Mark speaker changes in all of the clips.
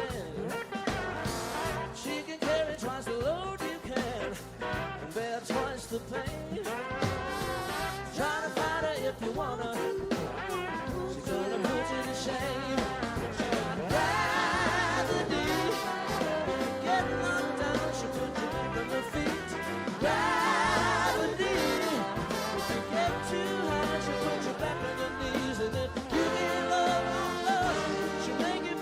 Speaker 1: understand. She can carry twice the load you can, and bear twice the pain. Try to fight her if you wanna. She's gonna put you to shame. Gravity, get knocked down, she'll put you back on your feet. Gravity, if you get too high, she'll put you back on your knees. And if you give love on love, she'll make you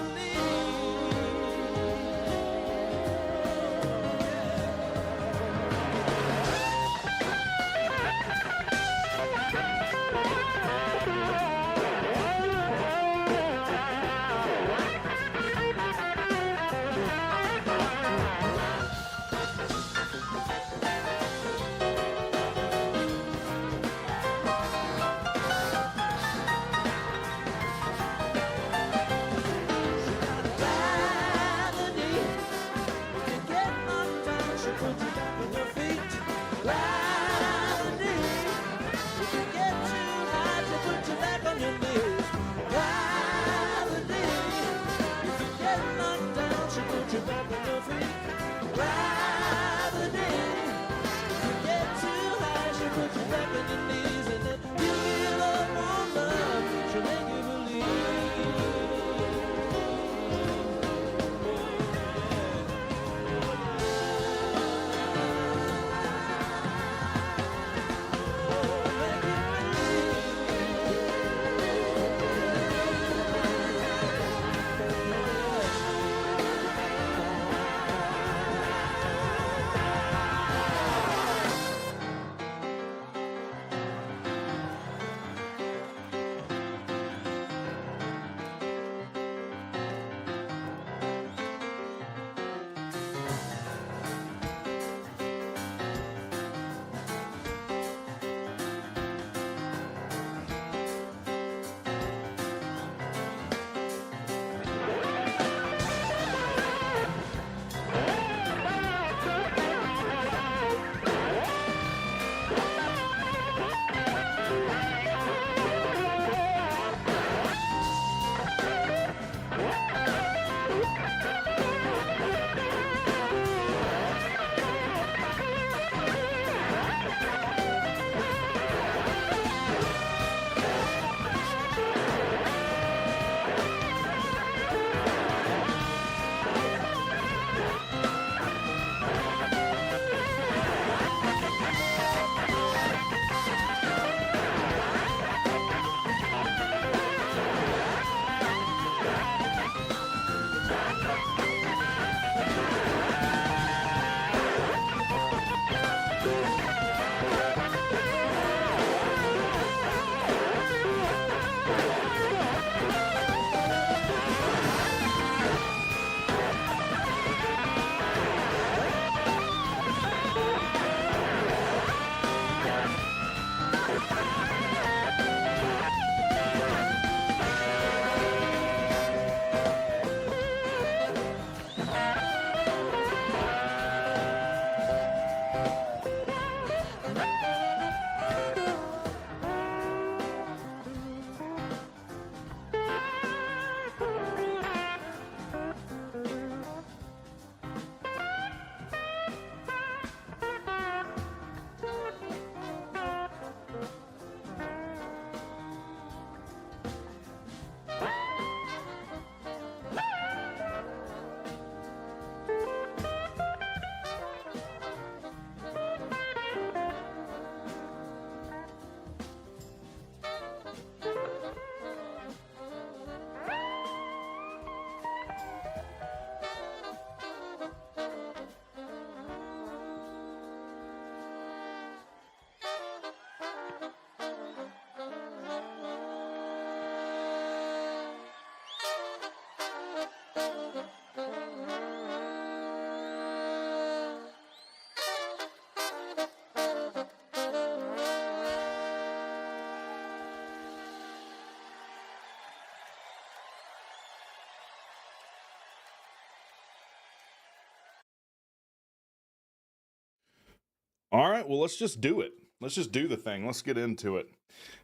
Speaker 2: All right, well, let's just do it. Let's just do the thing. Let's get into it.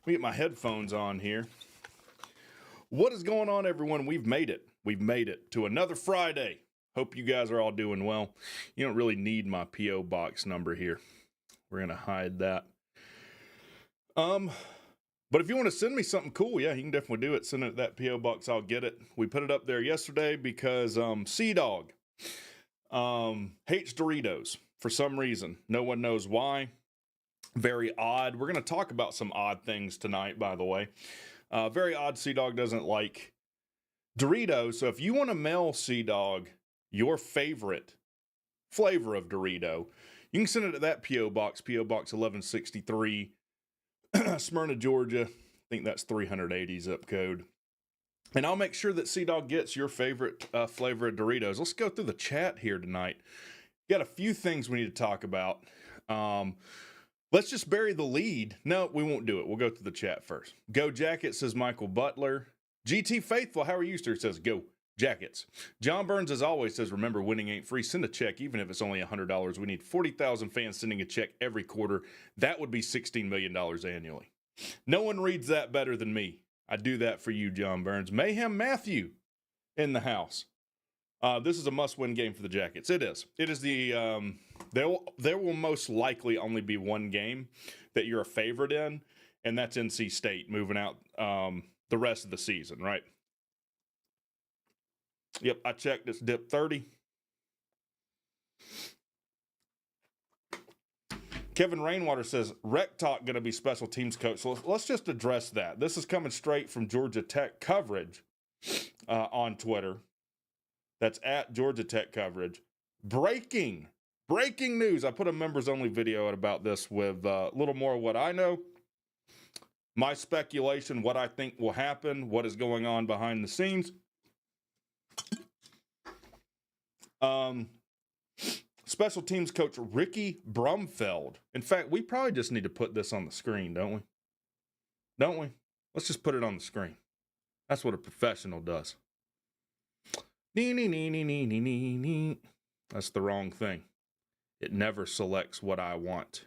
Speaker 2: Let me get my headphones on here. What is going on, everyone? We've made it. We've made it to another Friday. Hope you guys are all doing well. You don't really need my P.O. box number here. We're going to hide that. But if you want to send me something cool, yeah, you can definitely do it. Send it to that P.O. box. I'll get it. We put it up there yesterday because Sea-Dog hates Doritos for some reason. No one knows why. Very odd. We're going to talk about some odd things tonight, by the way. Very odd. Sea-Dog doesn't like Doritos. So if you want to mail Sea-Dog your favorite flavor of Dorito, you can send it to that P.O. box, P.O. Box 1163, Smyrna, Georgia. I think that's 380 zip code. And I'll make sure that Sea-Dog gets your favorite flavor of Doritos. Let's go through the chat here tonight. Got a few things we need to talk about. Let's just bury the lead. No, we won't do it. We'll go through the chat first. Go Jackets, says Michael Butler. GT Faithful, how are you, sir? Says go Jackets. John Burns, as always, says remember, winning ain't free. Send a check, even if it's only $100. We need 40,000 fans sending a check every quarter. That would be $16 million annually. No one reads that better than me. I do that for you, John Burns. Mayhem Matthew in the house. This is a must-win game for the Jackets. It is. It is the there will most likely only be one game that you're a favorite in, and that's NC State moving out the rest of the season, right? Yep, I checked. It's dip 30. Kevin Rainwater says, WreckTalk going to be special teams coach. So let's just address that. This is coming straight from Georgia Tech coverage on Twitter. That's at Georgia Tech coverage. Breaking news. I put a members-only video out about this with a little more of what I know, my speculation, what I think will happen, what is going on behind the scenes. Special teams coach Ricky Brumfeld. In fact, we probably just need to put this on the screen, don't we? Don't we? Let's just put it on the screen. That's what a professional does. That's the wrong thing. It never selects what I want.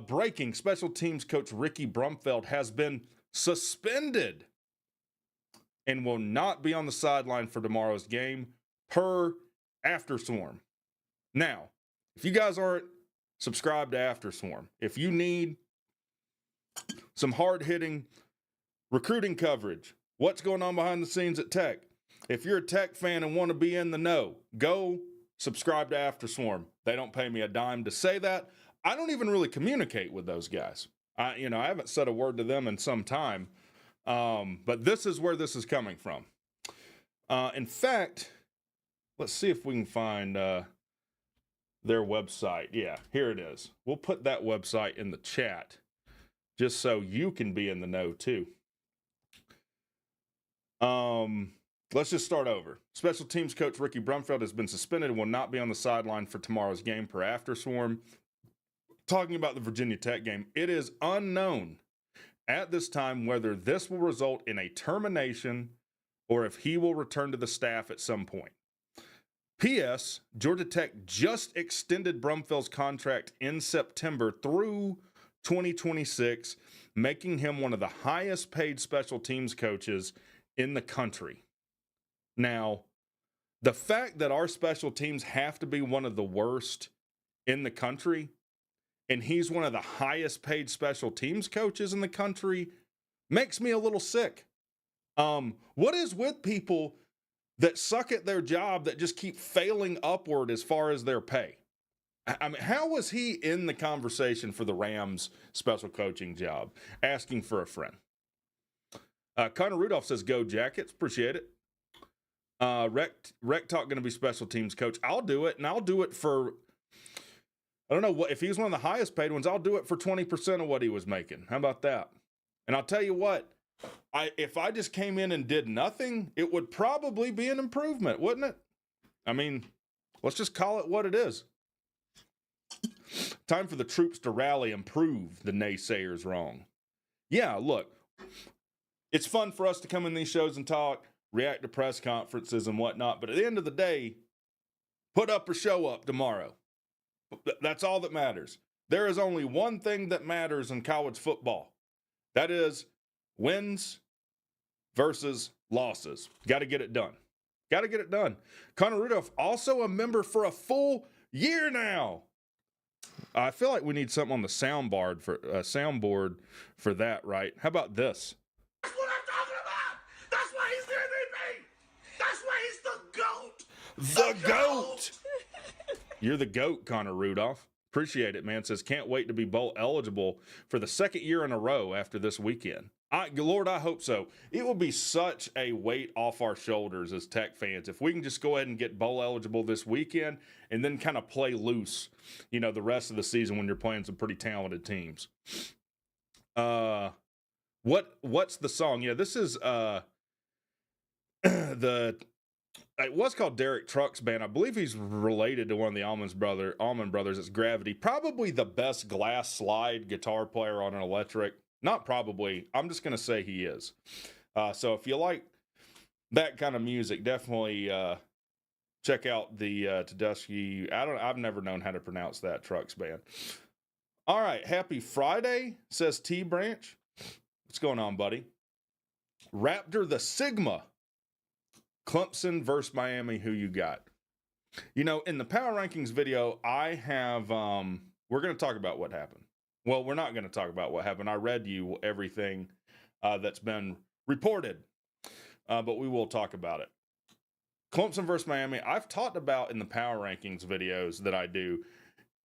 Speaker 2: Breaking. Special teams coach Ricky Brumfeld has been suspended and will not be on the sideline for tomorrow's game per Afterswarm. Now, if you guys aren't subscribed to Afterswarm, if you need some hard-hitting recruiting coverage, what's going on behind the scenes at Tech, if you're a Tech fan and want to be in the know, go subscribe to Afterswarm. They don't pay me a dime to say that. I don't even really communicate with those guys. I haven't said a word to them in some time. But this is where this is coming from. In fact, let's see if we can find their website. Yeah, here it is. We'll put that website in the chat just so you can be in the know too. Let's just start over. Special teams coach Ricky Brumfeld has been suspended and will not be on the sideline for tomorrow's game per Afterswarm. Talking about the Virginia Tech game, it is unknown at this time whether this will result in a termination or if he will return to the staff at some point. P.S. Georgia Tech just extended Brumfeld's contract in September through 2026, making him one of the highest paid special teams coaches in the country. Now, the fact that our special teams have to be one of the worst in the country, and he's one of the highest paid special teams coaches in the country, makes me a little sick. What is with people that suck at their job that just keep failing upward as far as their pay? I mean, how was he in the conversation for the Rams special coaching job? Asking for a friend. Connor Rudolph says, go Jackets. Appreciate it. WreckTalk going to be special teams coach. I'll do it, and I'll do it for, I don't know, what if he's one of the highest paid ones, I'll do it for 20% of what he was making. How about that? And I'll tell you what, if I just came in and did nothing, it would probably be an improvement, wouldn't it? I mean, let's just call it what it is. Time for the troops to rally and prove the naysayers wrong. Yeah, look, it's fun for us to come in these shows and talk, react to press conferences and whatnot, but at the end of the day, put up or show up tomorrow. That's all that matters. There is only one thing that matters in college football. That is Wins versus losses. Got to get it done. Got to get it done. Connor Rudolph, also a member for a full year now. I feel like we need something on the soundboard for that, right? How about this?
Speaker 3: That's what I'm talking about. That's why he's the MVP. That's why he's the GOAT.
Speaker 2: The GOAT. You're the GOAT, Connor Rudolph. Appreciate it, man. Says, can't wait to be bowl eligible for the second year in a row after this weekend. Lord, I hope so. It will be such a weight off our shoulders as Tech fans if we can just go ahead and get bowl eligible this weekend and then kind of play loose, the rest of the season when you're playing some pretty talented teams. What's the song? Yeah, this is it was called Derek Trucks Band. I believe he's related to one of the Allman Brothers. It's Gravity. Probably the best glass slide guitar player on an electric. Not probably. I'm just going to say he is. So if you like that kind of music, definitely check out the Tedeschi. I've never known how to pronounce that Trucks Band. All right. Happy Friday, says T Branch. What's going on, buddy? Raptor the Sigma. Clemson versus Miami. Who you got? In the power rankings video, I have, we're going to talk about what happened. Well, we're not going to talk about what happened. I read you everything that's been reported, but we will talk about it. Clemson versus Miami, I've talked about in the power rankings videos that I do.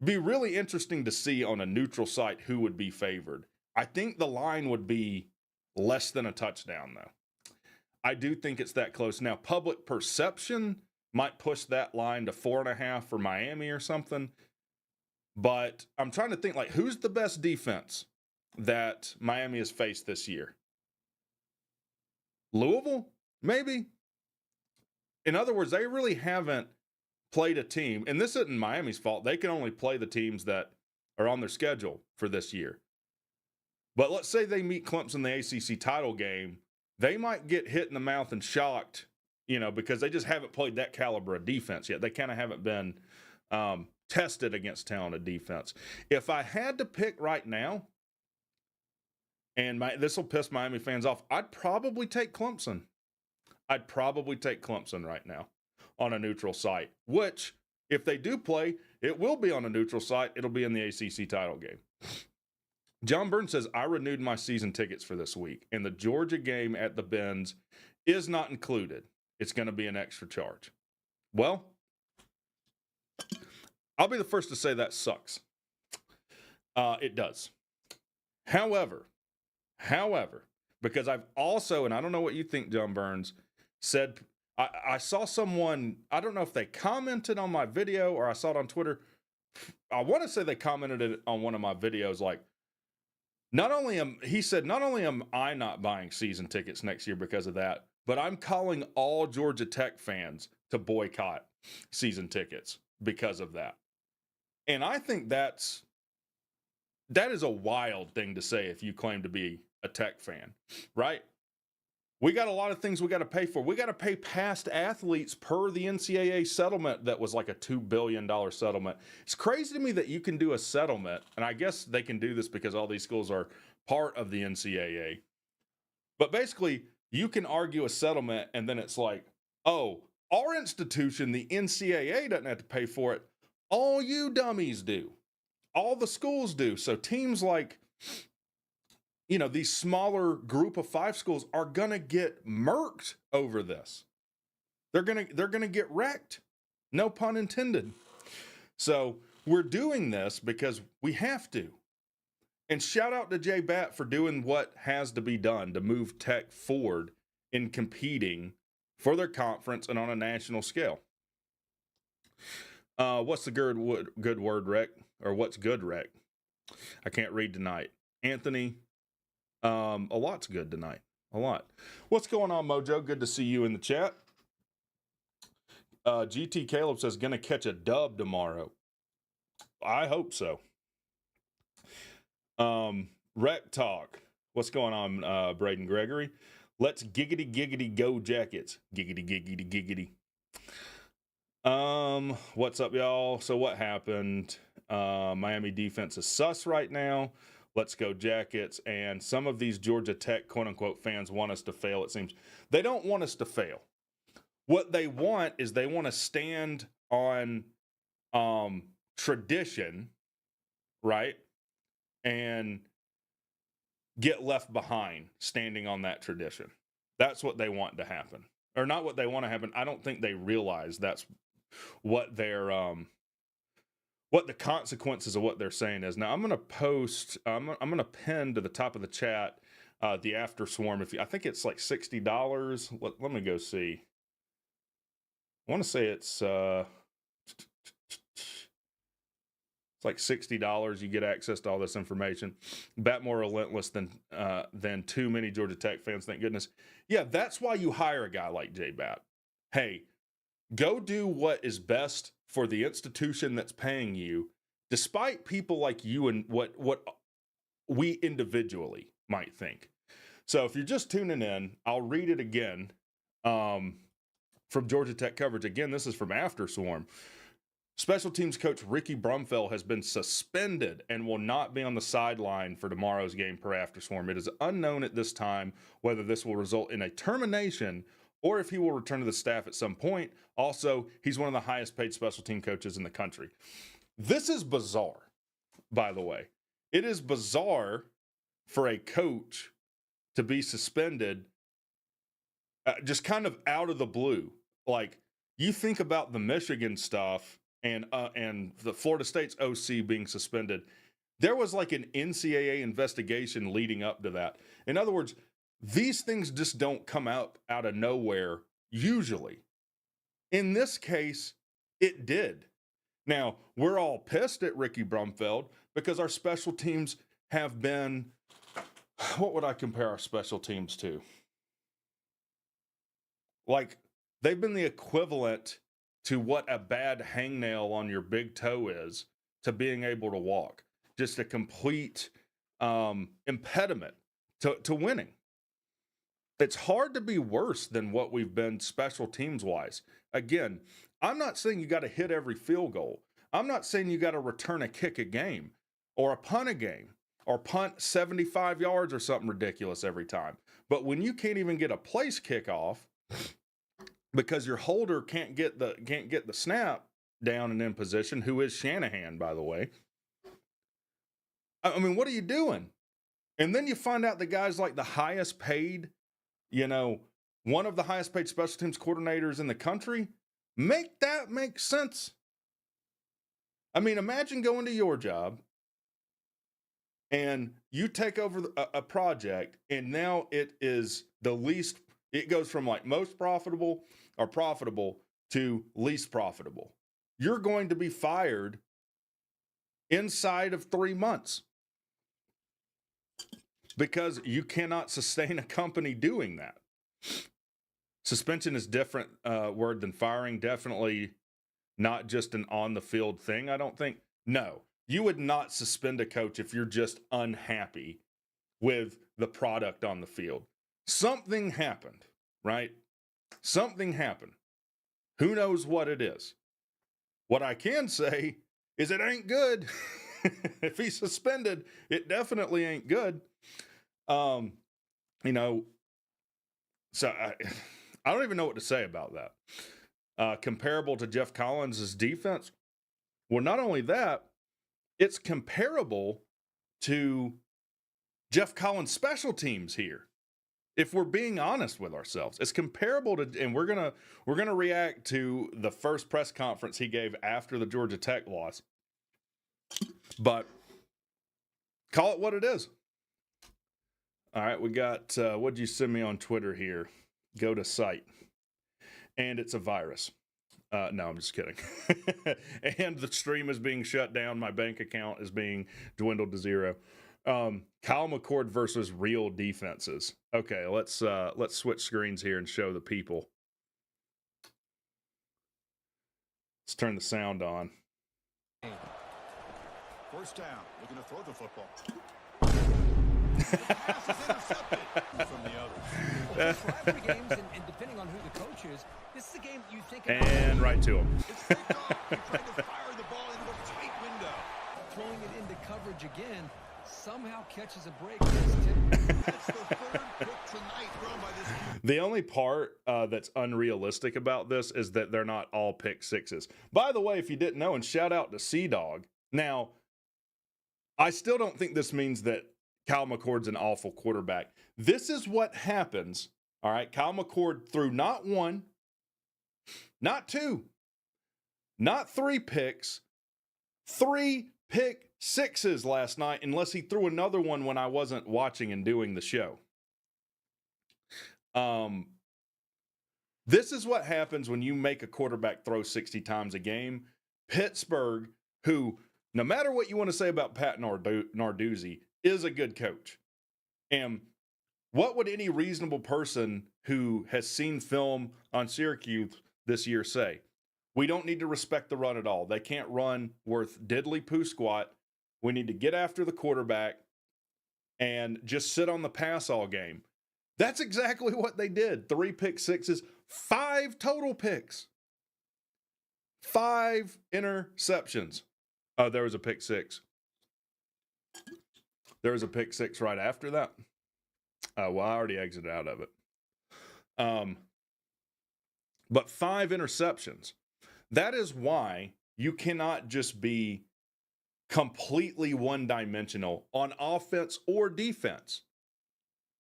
Speaker 2: Be really interesting to see on a neutral site who would be favored. I think the line would be less than a touchdown, though. I do think it's that close. Now, public perception might push that line to 4.5 for Miami or something. But I'm trying to think, who's the best defense that Miami has faced this year? Louisville? Maybe? In other words, they really haven't played a team, and this isn't Miami's fault. They can only play the teams that are on their schedule for this year. But let's say they meet Clemson in the ACC title game. They might get hit in the mouth and shocked, because they just haven't played that caliber of defense yet. They kind of haven't been tested against talented defense. If I had to pick right now, and this will piss Miami fans off, I'd probably take Clemson. I'd probably take Clemson right now on a neutral site, which, if they do play, it will be on a neutral site. It'll be in the ACC title game. John Burns says, I renewed my season tickets for this week, and the Georgia game at the Benz is not included. It's going to be an extra charge. Well, I'll be the first to say that sucks. It does. However, because I've also, and I don't know what you think, John Burns, said, I saw someone, I don't know if they commented on my video or I saw it on Twitter. I want to say they commented it on one of my videos, he said, not only am I not buying season tickets next year because of that, but I'm calling all Georgia Tech fans to boycott season tickets because of that. And I think that is a wild thing to say if you claim to be a Tech fan, right? We got a lot of things we got to pay for. We got to pay past athletes per the NCAA settlement that was like a $2 billion settlement. It's crazy to me that you can do a settlement, and I guess they can do this because all these schools are part of the NCAA. But basically, you can argue a settlement, and then it's like, oh, our institution, the NCAA, doesn't have to pay for it. All you dummies do. All the schools do. So teams like, these smaller group of 5 schools are going to get murked over this. They're going to get wrecked. No pun intended. So we're doing this because we have to. And shout out to Jay Batt for doing what has to be done to move Tech forward in competing for their conference and on a national scale. What's the good word, Rec? Or what's good, Rec? I can't read tonight. Anthony, a lot's good tonight. A lot. What's going on, Mojo? Good to see you in the chat. GT Caleb says, gonna catch a dub tomorrow. I hope so. WreckTalk. What's going on, Braden Gregory? Let's giggity go Jackets. Giggity. What's up, y'all? So what happened? Miami defense is sus right now. Let's Go Jackets, and some of these Georgia Tech quote-unquote fans want us to fail, it seems. They don't want us to fail. What they want is they want to stand on tradition, right? And get left behind standing on that tradition. That's what they want to happen. Or not what they want to happen. I don't think they realize that's what their what the consequences of what they're saying is. Now I'm going to post, I'm going to pin to the top of the chat the After Swarm. I think it's like $60. Let me go see. I want to say it's like $60. You get access to all this information. Bat more relentless than too many Georgia Tech fans, thank goodness. Yeah, that's why you hire a guy like J-Bat. Hey, go do what is best for the institution that's paying you, despite people like you and what we individually might think. So if you're just tuning in, I'll read it again from Georgia Tech coverage. Again, this is from After Swarm. Special teams coach Ricky Brumfeld has been suspended and will not be on the sideline for tomorrow's game per After Swarm. It is unknown at this time whether this will result in a termination or if he will return to the staff at some point. Also, he's one of the highest paid special team coaches in the country. This is bizarre, by the way. It is bizarre for a coach to be suspended just kind of out of the blue. Like, you think about the Michigan stuff and the Florida State's OC being suspended. There was like an NCAA investigation leading up to that. In other words, these things just don't come out of nowhere usually. In this case, it did. Now, we're all pissed at Ricky Brumfeld because our special teams have been, what would I compare our special teams to? Like, they've been the equivalent to what a bad hangnail on your big toe is to being able to walk. Just a complete impediment to winning. It's hard to be worse than what we've been special teams wise. Again, I'm not saying you got to hit every field goal. I'm not saying you got to return a kick a game or a punt a game or punt 75 yards or something ridiculous every time. But when you can't even get a place kickoff because your holder can't get the snap down and in position, who is Shanahan, by the way. I mean, what are you doing? And then you find out the guy's like the highest paid, one of the highest paid special teams coordinators in the country. Make that make sense. I mean, imagine going to your job and you take over a project and now it is it goes from like most profitable or profitable to least profitable. You're going to be fired inside of 3 months because you cannot sustain a company doing that. Suspension is different word than firing. Definitely not just an on the field thing, I don't think. No, you would not suspend a coach if you're just unhappy with the product on the field. Something happened, right? Something happened. Who knows what it is? What I can say is it ain't good. If he's suspended, it definitely ain't good. So I don't even know what to say about that. Comparable to Geoff Collins' defense. Well, not only that, it's comparable to Geoff Collins' special teams here. If we're being honest with ourselves, it's comparable to, and we're gonna react to the first press conference he gave after the Georgia Tech loss. But call it what it is. All right, we got what'd you send me on Twitter here? Go to site, and it's a virus. No, I'm just kidding. And the stream is being shut down. My bank account is being dwindled to zero. Kyle McCord versus real defenses. Okay, let's switch screens here and show the people. Let's turn the sound on.
Speaker 3: First down, looking to throw the football. From the others.
Speaker 4: For every games, and depending on who the coach is, this is a game you think about.
Speaker 2: And right to him.
Speaker 3: It's picked off. You're trying to fire the ball into a tight window.
Speaker 4: Throwing it into coverage again. somehow catches a break with this tip.
Speaker 3: That's the third pick tonight thrown by this QB.
Speaker 2: The only part that's unrealistic about this is that they're not all pick sixes. By the way, if you didn't know, and shout out to C-Dog. Now, I still don't think this means that Kyle McCord's an awful quarterback. This is what happens. All right, Kyle McCord threw not one, not two, not 3 picks, 3 pick sixes last night, unless he threw another one when I wasn't watching and doing the show. This is what happens when you make a quarterback throw 60 times a game. Pittsburgh, who, no matter what you want to say about Pat Narduzzi, is a good coach. And what would any reasonable person who has seen film on Syracuse this year say? We don't need to respect the run at all. They can't run worth diddly poo squat. We need to get after the quarterback and just sit on the pass all game. That's exactly what they did. 3 pick sixes, 5 total picks, 5 interceptions. Oh, there was a pick six. There was a pick six right after that. Well, I already exited out of it. But 5 interceptions. That is why you cannot just be completely one-dimensional on offense or defense.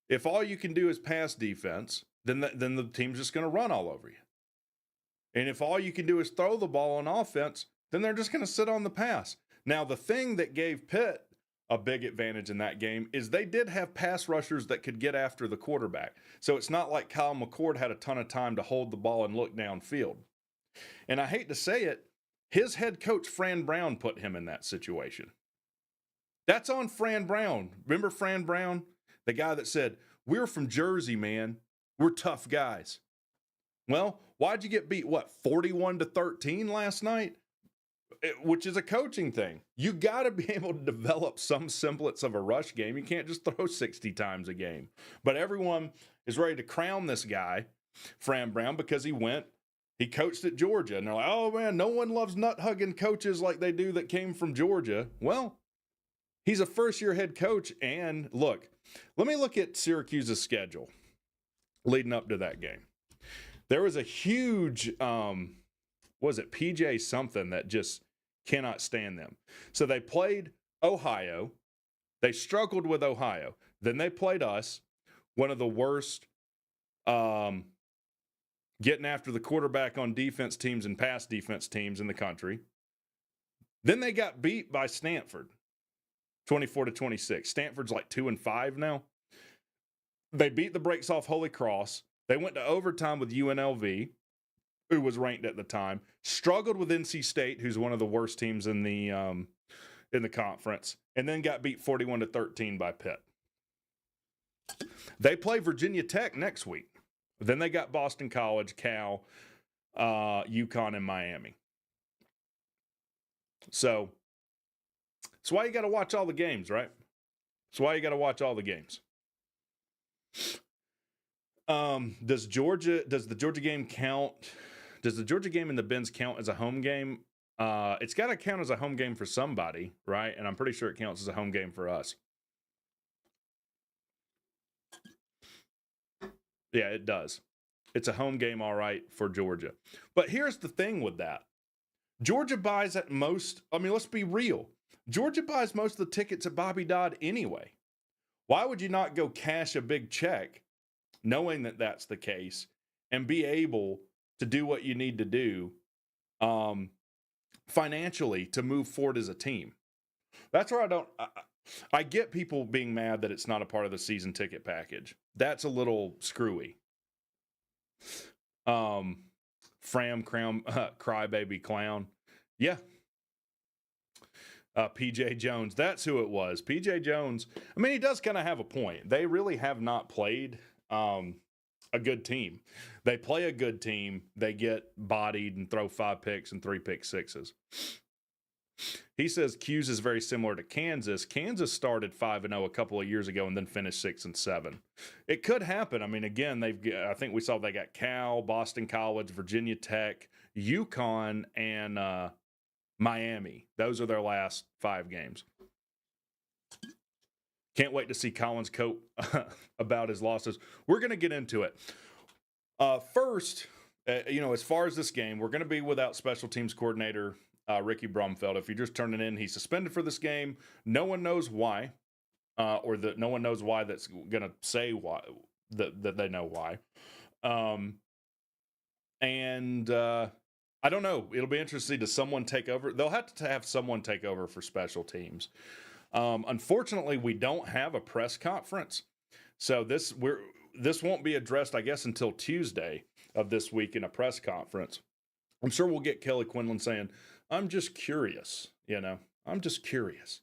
Speaker 2: If all you can do is pass defense, then the team's just going to run all over you. And if all you can do is throw the ball on offense, then they're just going to sit on the pass. Now, the thing that gave Pitt a big advantage in that game is they did have pass rushers that could get after the quarterback. So it's not like Kyle McCord had a ton of time to hold the ball and look downfield. And I hate to say it, his head coach, Fran Brown, put him in that situation. That's on Fran Brown. Remember Fran Brown? The guy that said, "We're from Jersey, man. We're tough guys." Well, why'd you get beat, 41-13 last night? Which is a coaching thing. You got to be able to develop some semblance of a rush game. You can't just throw 60 times a game. But everyone is ready to crown this guy, Fran Brown, because he coached at Georgia. And they're like, oh man, no one loves nut-hugging coaches like they do that came from Georgia. Well, he's a first-year head coach. And look, let me look at Syracuse's schedule leading up to that game. There was a huge, PJ something that just cannot stand them. So they played Ohio. They struggled with Ohio. Then they played us, one of the worst getting after the quarterback on defense teams and pass defense teams in the country. Then they got beat by Stanford, 24-26. Stanford's like 2-5 now. They beat the brakes off Holy Cross. They went to overtime with UNLV, who was ranked at the time. Struggled with NC State, who's one of the worst teams in the conference, and then got beat 41-13 by Pitt. They play Virginia Tech next week. Then they got Boston College, Cal, UConn, and Miami. So that's why you got to watch all the games, right? That's why you got to watch all the games. Does the Georgia game count? Does the Georgia game in the Benz count as a home game? It's got to count as a home game for somebody, right? And I'm pretty sure it counts as a home game for us. Yeah, it does. It's a home game, all right, for Georgia. But here's the thing with that. Georgia buys at most, let's be real. Georgia buys most of the tickets at Bobby Dodd anyway. Why would you not go cash a big check, knowing that that's the case, and be able to do what you need to do financially to move forward as a team? That's where I get people being mad that it's not a part of the season ticket package. That's a little screwy. Fram, crybaby clown. Yeah. PJ Jones, that's who it was. PJ Jones, he does kind of have a point. They really have not played a good team. They play a good team. They get bodied and throw 5 picks and 3 pick sixes. He says Q's is very similar to Kansas. Kansas started 5-0 a couple of years ago and then finished 6-7. It could happen. Again, I think we saw they got Cal, Boston College, Virginia Tech, UConn, and Miami. Those are their last 5 games. Can't wait to see Collins cope about his losses. We're going to get into it. First, as far as this game, we're going to be without special teams coordinator Ricky Brumfeld. If you're just turning in, he's suspended for this game. No one knows why, no one knows why that's going to say why, that they know why. I don't know. It'll be interesting to someone take over. They'll have to have someone take over for special teams. Unfortunately, we don't have a press conference, so this won't be addressed, I guess, until Tuesday of this week in a press conference. I'm sure we'll get Kelly Quinlan saying, "I'm just curious," I'm just curious.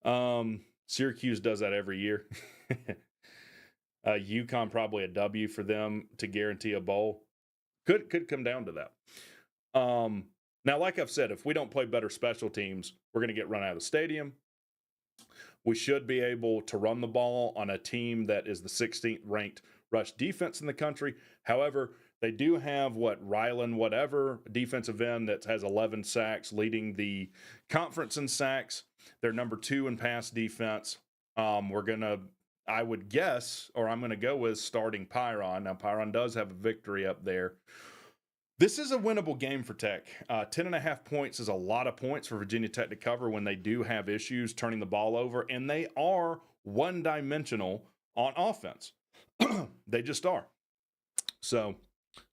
Speaker 2: Syracuse does that every year. UConn probably a W for them to guarantee a bowl. Could come down to that. Now, like I've said, if we don't play better special teams, we're going to get run out of the stadium. We should be able to run the ball on a team that is the 16th ranked rush defense in the country. However, they do have Ryland defensive end that has 11 sacks, leading the conference in sacks. They're number 2 in pass defense. I'm going to go with starting Pyron. Now, Pyron does have a victory up there. This is a winnable game for Tech. 10.5 points is a lot of points for Virginia Tech to cover when they do have issues turning the ball over, and they are one-dimensional on offense. They just are. So,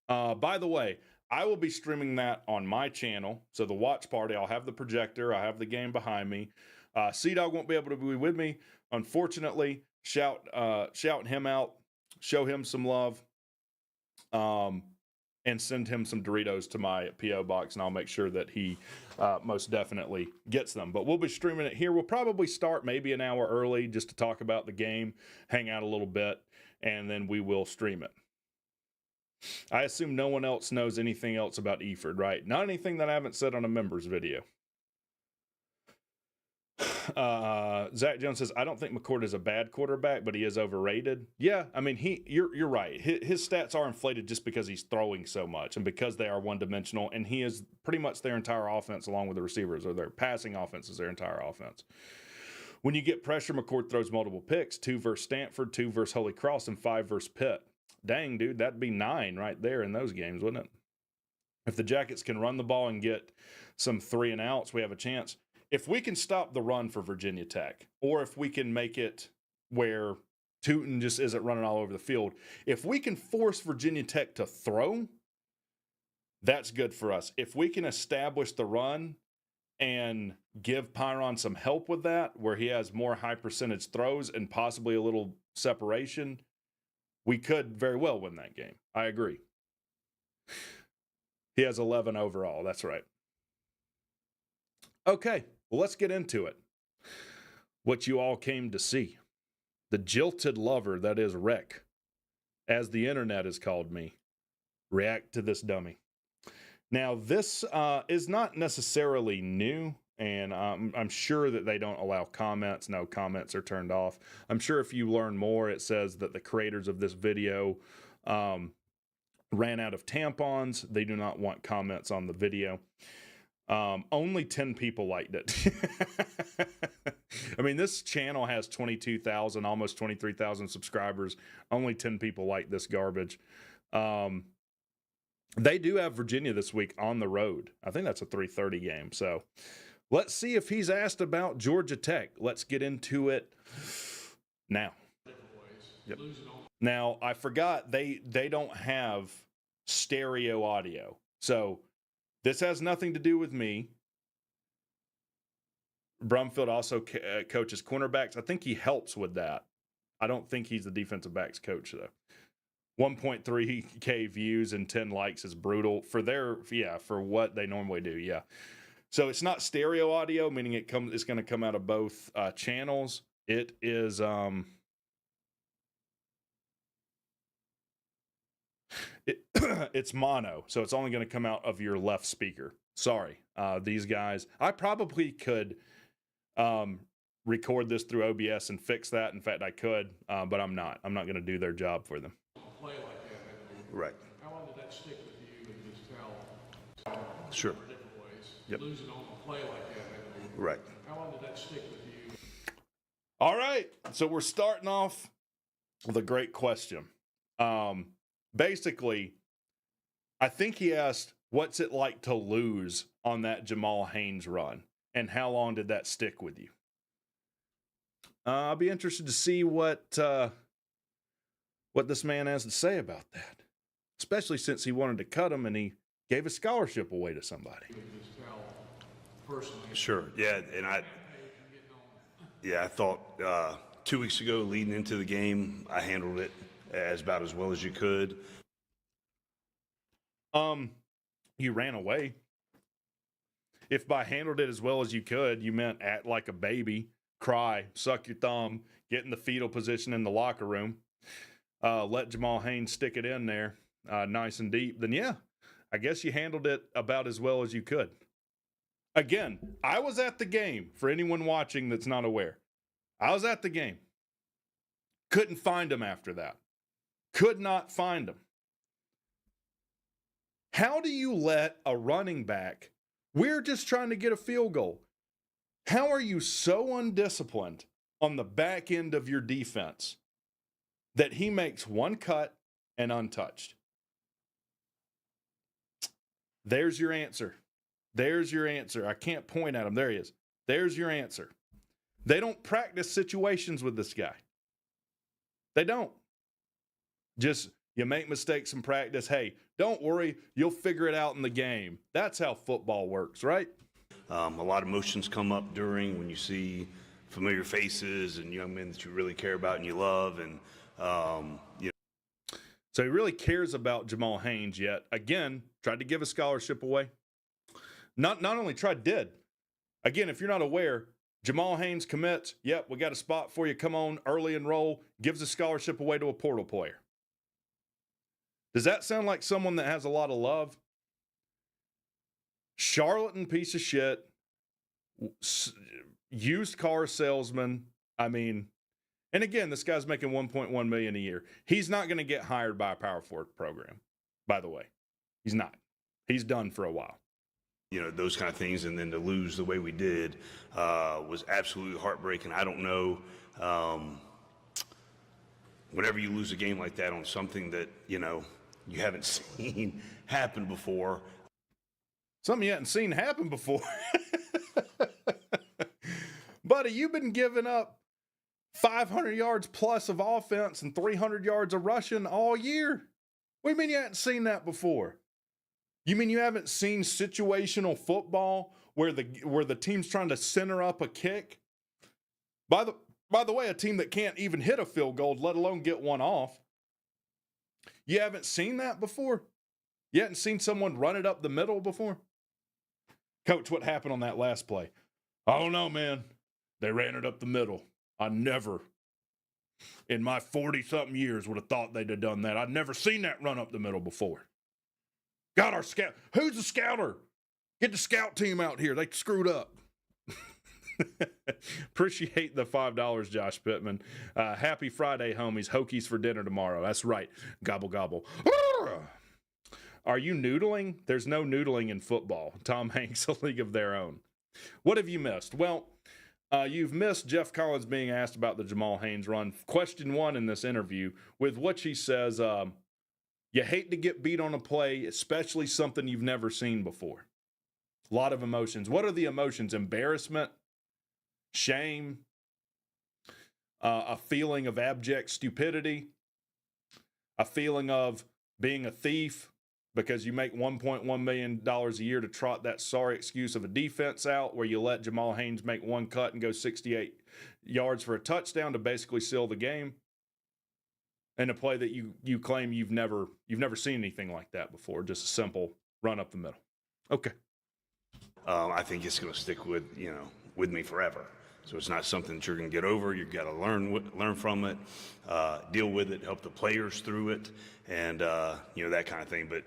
Speaker 2: by the way, I will be streaming that on my channel. So the watch party, I'll have the projector, I have the game behind me. C-Dog won't be able to be with me, unfortunately. Shout him out, show him some love. And send him some Doritos to my P.O. box, and I'll make sure that he most definitely gets them. But we'll be streaming it here. We'll probably start maybe an hour early just to talk about the game, hang out a little bit, and then we will stream it. I assume no one else knows anything else about Eford, right? Not anything that I haven't said on a members video. Zach Jones says, I don't think McCord is a bad quarterback, but he is overrated. Yeah, I mean, you're right. His stats are inflated just because he's throwing so much and because they are one-dimensional, and he is pretty much their entire offense along with the receivers, or their passing offense is their entire offense. When you get pressure, McCord throws multiple picks, 2 versus Stanford, 2 versus Holy Cross, and 5 versus Pitt. Dang, dude, that'd be 9 right there in those games, wouldn't it? If the Jackets can run the ball and get some 3 and outs, we have a chance. If we can stop the run for Virginia Tech, or if we can make it where Tootin just isn't running all over the field, if we can force Virginia Tech to throw, that's good for us. If we can establish the run and give Pyron some help with that, where he has more high percentage throws and possibly a little separation, we could very well win that game. I agree. He has 11 overall. That's right. Okay, well, let's get into it. What you all came to see. The jilted lover that is Wreck, as the internet has called me. React to this dummy. Now, this is not necessarily new, and I'm sure that they don't allow comments. No, comments are turned off. I'm sure if you learn more, it says that the creators of this video ran out of tampons. They do not want comments on the video. Only 10 people liked it. I mean, this channel has 22,000, almost 23,000 subscribers. Only 10 people like this garbage. They do have Virginia this week on the road. I think that's a 3:30 game. So let's see if he's asked about Georgia Tech. Let's get into it now. Yep. Now, I forgot they don't have stereo audio. So this has nothing to do with me. Brumfield also coaches cornerbacks. I think he helps with that. I don't think he's the defensive backs coach, though. 1.3K views and 10 likes is brutal for what they normally do. Yeah. So it's not stereo audio, meaning it's going to come out of both channels. It is, it's mono, so it's only going to come out of your left speaker. Sorry, these guys. I probably could record this through OBS and fix that. In fact, I could, but I'm not. I'm not going to do their job for them.
Speaker 3: Play like that.
Speaker 2: Right.
Speaker 3: How long did that stick with you and just tell?
Speaker 2: Sure.
Speaker 3: Different ways.
Speaker 2: Yep.
Speaker 3: Losing on a play like that.
Speaker 2: Right.
Speaker 3: How long did that stick with you?
Speaker 2: All right. So we're starting off with a great question. Basically, I think he asked, what's it like to lose on that Jamal Haynes run? And how long did that stick with you? I'll be interested to see what this man has to say about that, especially since he wanted to cut him and he gave a scholarship away to somebody.
Speaker 5: Sure. Yeah, and I thought 2 weeks ago, leading into the game, I handled it about as well as you could.
Speaker 2: You ran away. If by handled it as well as you could, you meant act like a baby, cry, suck your thumb, get in the fetal position in the locker room, let Jamal Haynes stick it in there nice and deep, then yeah, I guess you handled it about as well as you could. Again, I was at the game, for anyone watching that's not aware. I was at the game. Couldn't find him after that. Could not find him. How do you let a running back, we're just trying to get a field goal. How are you so undisciplined on the back end of your defense that he makes one cut and untouched? There's your answer. There's your answer. I can't point at him. There he is. There's your answer. They don't practice situations with this guy. They don't. Just, you make mistakes in practice. Hey, don't worry. You'll figure it out in the game. That's how football works, right?
Speaker 5: A lot of emotions come up when you see familiar faces and young men that you really care about and you love. And,
Speaker 2: So he really cares about Jamal Haynes yet. Again, tried to give a scholarship away. Not only tried, did. Again, if you're not aware, Jamal Haynes commits. Yep, we got a spot for you. Come on, early enroll. Gives a scholarship away to a portal player. Does that sound like someone that has a lot of love? Charlatan piece of shit. Used car salesman. I mean, and again, this guy's making $1.1 million a year. He's not going to get hired by a Power 4 program, by the way. He's not. He's done for a while.
Speaker 5: Those kind of things. And then to lose the way we did was absolutely heartbreaking. I don't know. Whenever you lose a game like that on something that, you haven't seen happen before.
Speaker 2: Something you haven't seen happen before. Buddy, you've been giving up 500 yards plus of offense and 300 yards of rushing all year. What do you mean you haven't seen that before? You mean you haven't seen situational football where the team's trying to center up a kick? By the way, a team that can't even hit a field goal, let alone get one off. You haven't seen that before? You haven't seen someone run it up the middle before? Coach, what happened on that last play? I don't know, man. They ran it up the middle. I never, in my 40-something years, would have thought they'd have done that. I'd never seen that run up the middle before. Got our scout. Who's the scouter? Get the scout team out here. They screwed up. Appreciate the $5, Josh Pittman. Happy Friday, homies. Hokies for dinner tomorrow. That's right. Gobble, gobble. Are you noodling? There's no noodling in football. Tom Hanks, a league of their own. What have you missed? Well, you've missed Geoff Collins being asked about the Jamal Haynes run. Question 1 in this interview, with which he says, you hate to get beat on a play, especially something you've never seen before. A lot of emotions. What are the emotions? Embarrassment, shame, a feeling of abject stupidity, a feeling of being a thief because you make $1.1 million a year to trot that sorry excuse of a defense out where you let Jamal Haynes make one cut and go 68 yards for a touchdown to basically seal the game. And a play that you claim you've never seen anything like that before, just a simple run up the middle. Okay.
Speaker 5: I think it's going to stick with me forever. So it's not something that you're going to get over. You've got to learn from it, deal with it, help the players through it, and that kind of thing. But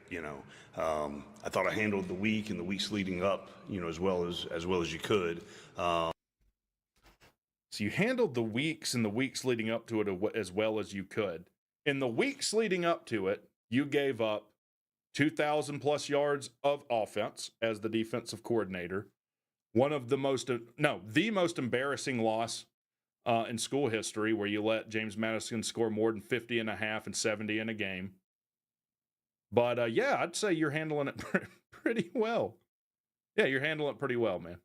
Speaker 5: I thought I handled the week and the weeks leading up, as well as you could.
Speaker 2: So you handled the weeks and the weeks leading up to it as well as you could. In the weeks leading up to it, you gave up 2,000 plus yards of offense as the defensive coordinator. The most embarrassing loss in school history where you let James Madison score more than 50 and a half and 70 in a game. But yeah, I'd say you're handling it pretty well. Yeah, you're handling it pretty well, man.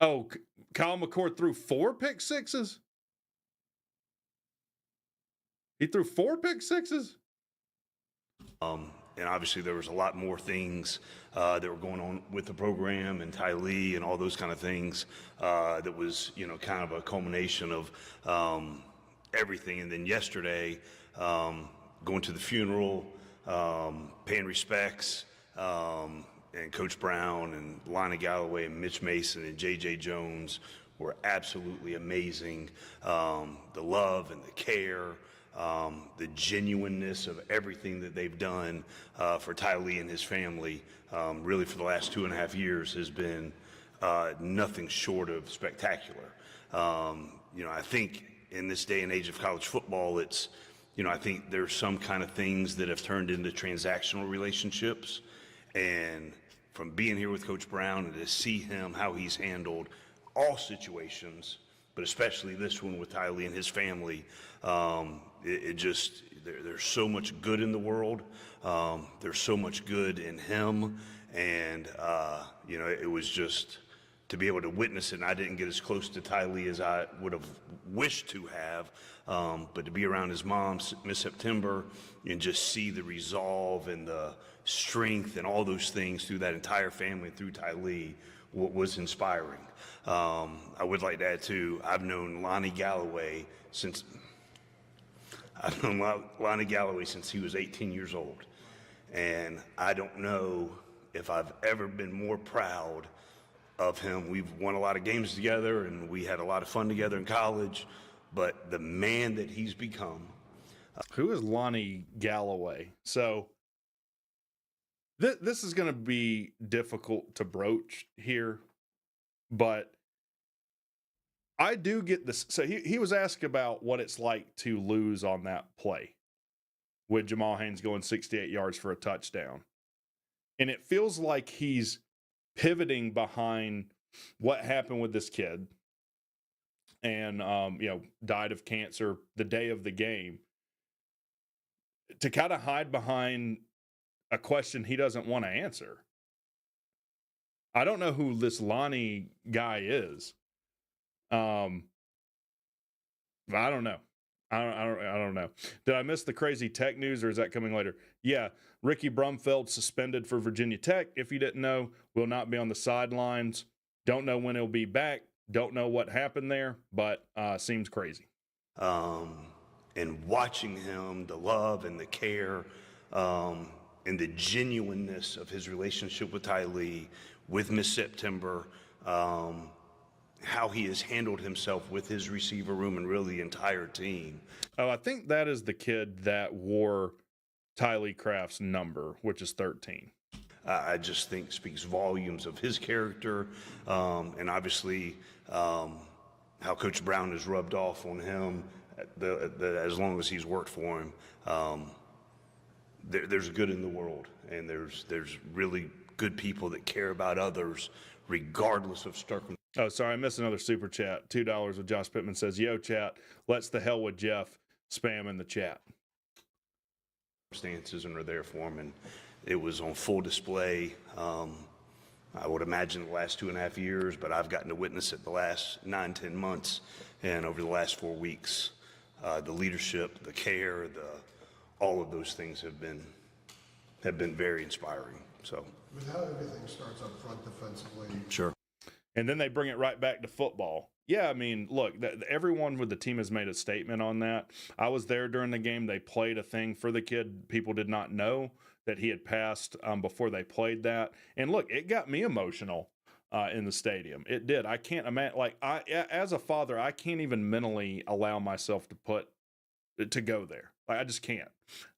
Speaker 2: Oh, Kyle McCord threw 4 pick sixes? He threw 4 pick sixes?
Speaker 5: And obviously there was a lot more things that were going on with the program and Tylee and all those kind of things that was, kind of a culmination of everything. And then yesterday, going to the funeral, paying respects, and Coach Brown and Lonnie Galloway and Mitch Mason and J.J. Jones were absolutely amazing. The love and the care, the genuineness of everything that they've done for Tylee and his family, really for the last 2.5 years has been nothing short of spectacular. I think in this day and age of college football, it's, I think there's some kind of things that have turned into transactional relationships. And from being here with Coach Brown and to see him, how he's handled all situations, but especially this one with Tylee and his family, there's so much good in the world. There's so much good in him. And, it was just to be able to witness it. And I didn't get as close to Tylee as I would have wished to have. But to be around his mom, Miss September, and just see the resolve and the strength and all those things through that entire family, through Tylee, was inspiring. I would like to add too, I've known Lonnie Galloway since he was 18 years old. And I don't know if I've ever been more proud of him. We've won a lot of games together and we had a lot of fun together in college, but the man that he's become.
Speaker 2: Who is Lonnie Galloway? So this is going to be difficult to broach here, but I do get this. So he was asked about what it's like to lose on that play with Jamal Haynes going 68 yards for a touchdown. And it feels like he's pivoting behind what happened with this kid and, died of cancer the day of the game to kind of hide behind a question he doesn't want to answer. I don't know who this Lonnie guy is. I don't know. I don't know. Did I miss the crazy tech news, or is that coming later? Yeah, Ricky Brumfeld suspended for Virginia Tech. If you didn't know, will not be on the sidelines. Don't know when he'll be back. Don't know what happened there, but seems crazy.
Speaker 5: And watching him, the love and the care, and the genuineness of his relationship with Tylee, with Miss September, how he has handled himself with his receiver room and really the entire team.
Speaker 2: Oh, I think that is the kid that wore Tylee Craft's number, which is 13.
Speaker 5: I just think speaks volumes of his character, and obviously how Coach Brown has rubbed off on him as long as he's worked for him. There's good in the world, and there's really good people that care about others regardless of circumstances.
Speaker 2: Oh, sorry, I missed another super chat. $2 with Josh Pittman says, "Yo, chat, let's the hell with Geoff." Spam in the chat.
Speaker 5: Circumstances and are there for him, and it was on full display. I would imagine the last 2.5 years, but I've gotten to witness it the last 9-10 months, and over the last 4 weeks, the leadership, the care, all of those things have been very inspiring. So,
Speaker 3: With how everything starts up front defensively,
Speaker 5: sure.
Speaker 2: And then they bring it right back to football. Yeah, I mean, look, everyone with the team has made a statement on that. I was there during the game. They played a thing for the kid. People did not know that he had passed before they played that. And look, it got me emotional in the stadium. It did. I can't imagine, as a father, I can't even mentally allow myself to go there. I just can't.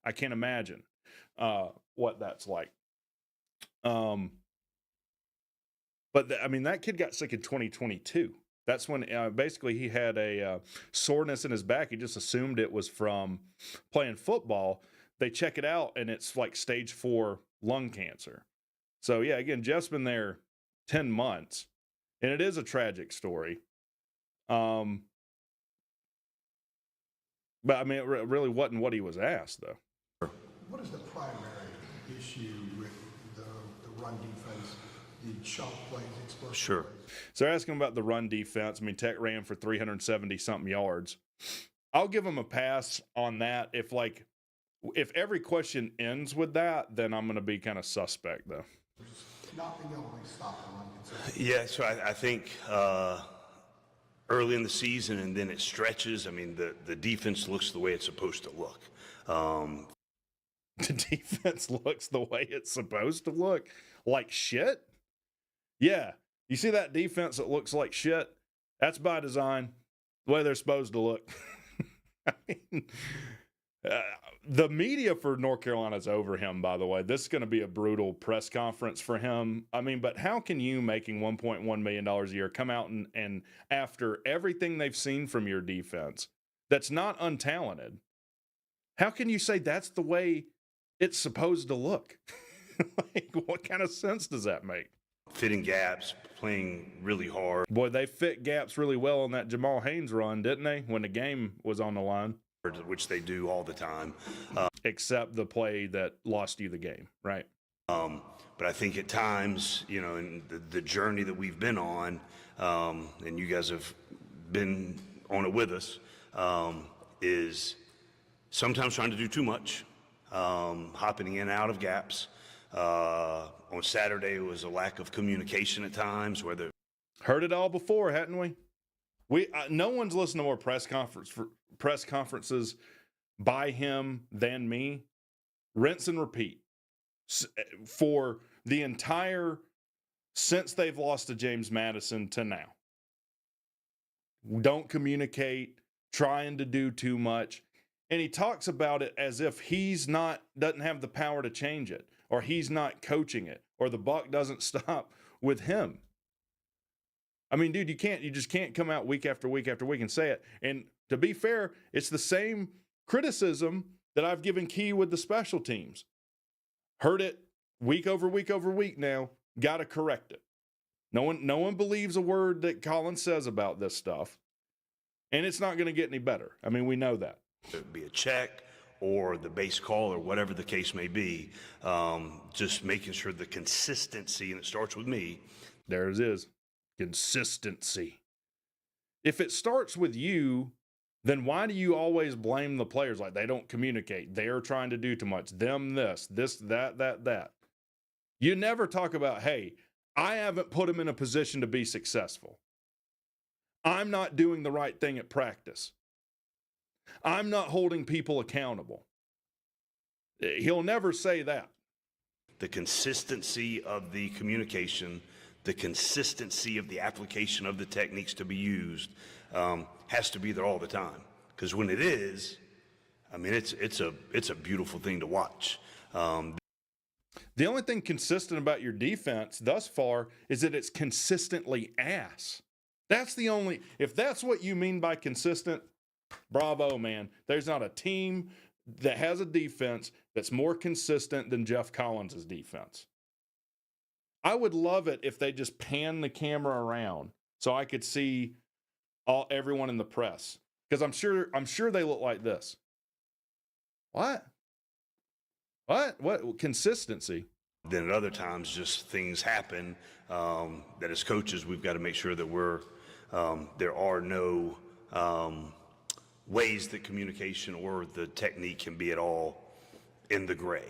Speaker 2: I can't imagine what that's like. But that kid got sick in 2022. That's when basically he had a soreness in his back. He just assumed it was from playing football. They check it out, and it's like stage 4 lung cancer. So, yeah, again, Jeff's been there 10 months, and it is a tragic story. But I mean, it really wasn't what he was asked, though.
Speaker 6: What is the primary issue with the run defense, the chunk plays, explosive
Speaker 5: Sure.
Speaker 6: plays?
Speaker 2: So they're asking about the run defense. I mean, Tech ran for 370 something yards. I'll give them a pass on that. If every question ends with that, then I'm going to be kind of suspect, though.
Speaker 6: Not being able to stop the run consistently.
Speaker 5: Yeah, so I think early in the season and then it stretches. I mean, the defense looks the way it's supposed to look.
Speaker 2: The defense looks the way it's supposed to look. Like shit? Yeah. You see that defense that looks like shit? That's by design, the way they're supposed to look. I mean, the media for North Carolina is over him, by the way. This is going to be a brutal press conference for him. I mean, but how can you, making $1.1 million a year, come out and after everything they've seen from your defense that's not untalented, how can you say that's the way it's supposed to look? Like, what kind of sense does that make?
Speaker 5: Fitting gaps, playing really hard.
Speaker 2: Boy, they fit gaps really well on that Jamal Haynes run, didn't they, when the game was on the line?
Speaker 5: Which they do all the time.
Speaker 2: Except the play that lost you the game, right?
Speaker 5: But I think at times, you know, in the journey that we've been on, and you guys have been on it with us, is sometimes trying to do too much, hopping in and out of gaps. On Saturday, it was a lack of communication at times, whether
Speaker 2: Heard it all before, hadn't we? No one's listened to more press conferences by him than me. Rinse and repeat for the entire since they've lost to James Madison to now. Don't communicate, trying to do too much. And he talks about it as if doesn't have the power to change it, or he's not coaching it, or the buck doesn't stop with him. I mean, dude, you just can't come out week after week after week and say it. And to be fair, it's the same criticism that I've given Key with the special teams. Heard it week over week over week now. Got to correct it. No one believes a word that Collins says about this stuff. And it's not going to get any better. I mean, we know that.
Speaker 5: it be a check or the base call or whatever the case may be, just making sure the consistency, and it starts with me.
Speaker 2: There it is. Consistency. If it starts with you, then why do you always blame the players? Like, they don't communicate. They're trying to do too much. Them this, that. You never talk about, hey, I haven't put him in a position to be successful. I'm not doing the right thing at practice. I'm not holding people accountable. He'll never say that.
Speaker 5: The consistency of the communication, the consistency of the application of the techniques to be used has to be there all the time. Because when it is, I mean, it's a beautiful thing to watch.
Speaker 2: The only thing consistent about your defense thus far is that it's consistently ass. That's the only, if that's what you mean by consistent, bravo, man. There's not a team that has a defense that's more consistent than Geoff Collins' defense. I would love it if they just pan the camera around so I could see everyone in the press. Because I'm sure they look like this. What? What? Consistency.
Speaker 5: Then at other times, just things happen that as coaches, we've got to make sure that there are no ways that communication or the technique can be at all in the gray.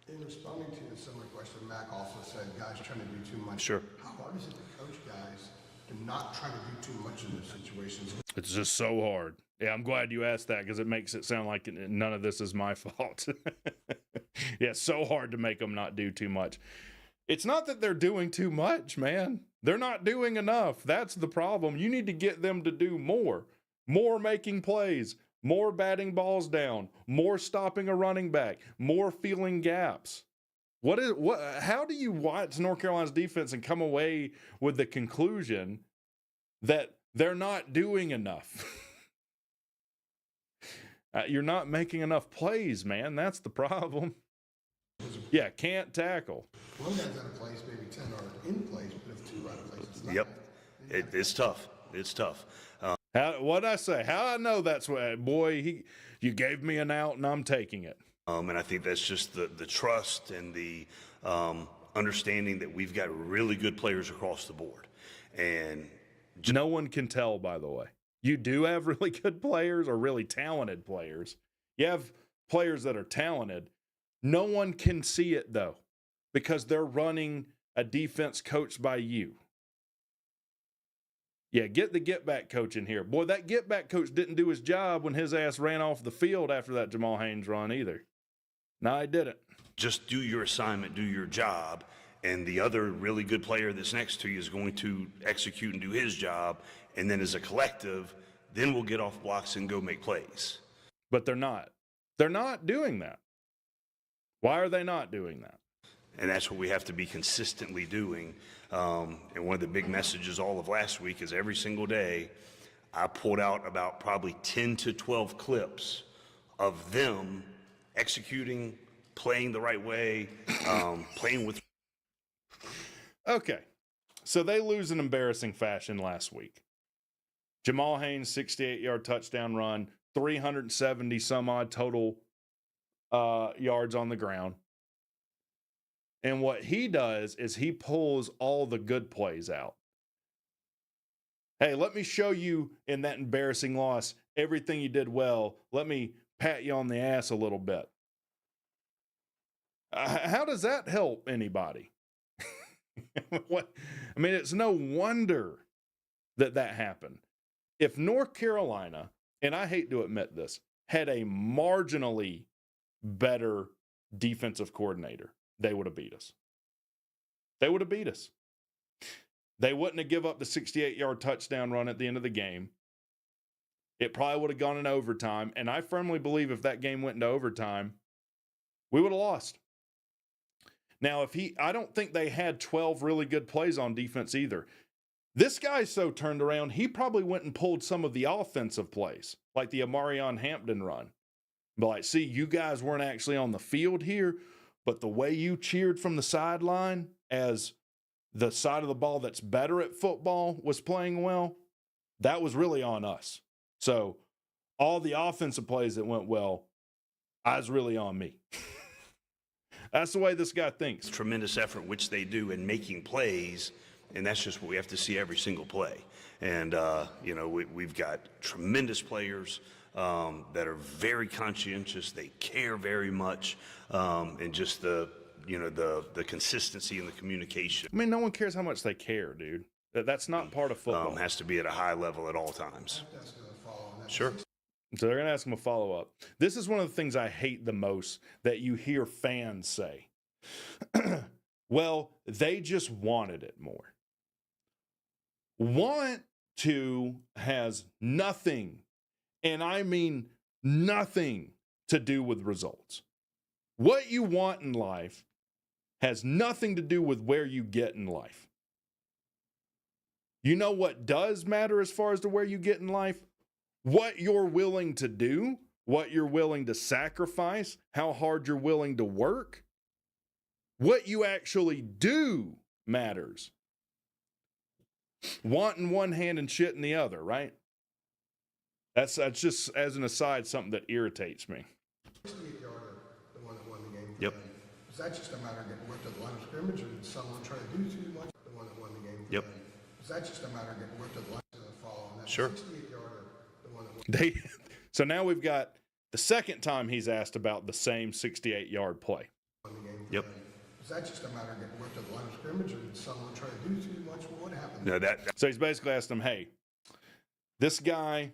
Speaker 6: In responding to a similar question, Mac also said guys trying to do too much.
Speaker 5: Sure.
Speaker 6: How hard is it to coach guys to not try to do too much in those situations?
Speaker 2: It's just so hard. Yeah, I'm glad you asked that because it makes it sound like none of this is my fault. Yeah, it's so hard to make them not do too much. It's not that they're doing too much, man. They're not doing enough. That's the problem. You need to get them to do more. More making plays, more batting balls down, more stopping a running back, more filling gaps. How do you watch North Carolina's defense and come away with the conclusion that they're not doing enough? You're not making enough plays, man. That's the problem. Yeah, can't tackle.
Speaker 6: One guy's out of place, maybe 10 are in place, but if two are out of place, it's not.
Speaker 5: Yep, it's tough. It's tough.
Speaker 2: What'd I say? How I know that's what, boy, you gave me an out and I'm taking it.
Speaker 5: And I think that's just the trust and the understanding that we've got really good players across the board. And
Speaker 2: no one can tell, by the way. You do have really good players or really talented players. You have players that are talented. No one can see it, though, because they're running a defense coached by you. Yeah, get the get-back coach in here. Boy, that get-back coach didn't do his job when his ass ran off the field after that Jamal Haynes run either. No, he didn't.
Speaker 5: Just do your assignment, do your job, and the other really good player that's next to you is going to execute and do his job, and then as a collective, then we'll get off blocks and go make plays.
Speaker 2: But they're not. They're not doing that. Why are they not doing that?
Speaker 5: And that's what we have to be consistently doing. And one of the big messages all of last week is every single day, I pulled out about probably 10 to 12 clips of them executing, playing the right way, playing with.
Speaker 2: Okay, so they lose in embarrassing fashion last week. Jamal Haynes, 68-yard touchdown run, 370 some odd total yards on the ground. And what he does is he pulls all the good plays out. Hey, let me show you in that embarrassing loss everything you did well. Let me pat you on the ass a little bit. How does that help anybody? What? I mean, it's no wonder that happened. If North Carolina, and I hate to admit this, had a marginally better defensive coordinator, they would have beat us. They would have beat us. They wouldn't have give up the 68-yard touchdown run at the end of the game. It probably would have gone in overtime. And I firmly believe if that game went into overtime, we would have lost. Now, I don't think they had 12 really good plays on defense either. This guy's so turned around, he probably went and pulled some of the offensive plays, like the Amarion Hampton run. But like, see, you guys weren't actually on the field here, but the way you cheered from the sideline as the side of the ball that's better at football was playing well, that was really on us. So all the offensive plays that went well, I was really on me. That's the way this guy thinks.
Speaker 5: Tremendous effort, which they do in making plays, and that's just what we have to see every single play. And, we've got tremendous players that are very conscientious. They care very much, and just the consistency and the communication.
Speaker 2: I mean, no one cares how much they care, dude. That's not part of football.
Speaker 5: Has to be at a high level at all times. Sure.
Speaker 2: So they're going to ask him a follow-up. This is one of the things I hate the most that you hear fans say. Well, they just wanted it more. Want to has nothing, and I mean nothing, to do with results. What you want in life has nothing to do with where you get in life. You know what does matter as far as to where you get in life? What you're willing to do, what you're willing to sacrifice, how hard you're willing to work. What you actually do matters. Want in one hand and shit in the other, right? That's just, as an aside, something that irritates me.
Speaker 6: 68-yarder, the one that won the game.
Speaker 5: Yep.
Speaker 6: Was that just a matter of getting whipped at the line of scrimmage, or did someone try to do too much? The one that won the game.
Speaker 5: Yep.
Speaker 6: Was that just a matter of getting whipped at the line of the fall? And that
Speaker 5: Sure.
Speaker 6: 68-yarder, the one that won.
Speaker 2: So now we've got the second time he's asked about the same 68-yard play.
Speaker 6: The game.
Speaker 5: Yep.
Speaker 6: Was that just a matter of getting whipped at the line of scrimmage, or did someone try to do too much? What happened?
Speaker 5: No,
Speaker 2: So he's basically asked him, hey, this guy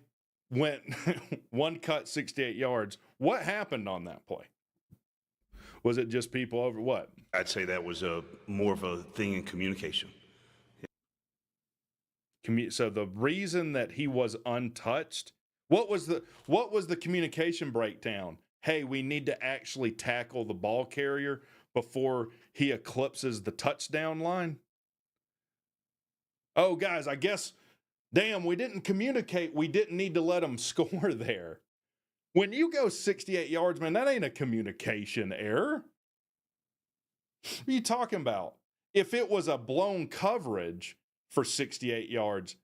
Speaker 2: went one cut 68 yards. What happened on that play? Was it just people over what?
Speaker 5: I'd say that was more of a thing in communication.
Speaker 2: So the reason that he was untouched, what was the communication breakdown? Hey, we need to actually tackle the ball carrier before he eclipses the touchdown line. Oh, guys, I guess, damn, we didn't communicate. We didn't need to let him score there. When you go 68 yards, man, that ain't a communication error. What are you talking about? If it was a blown coverage for 68 yards,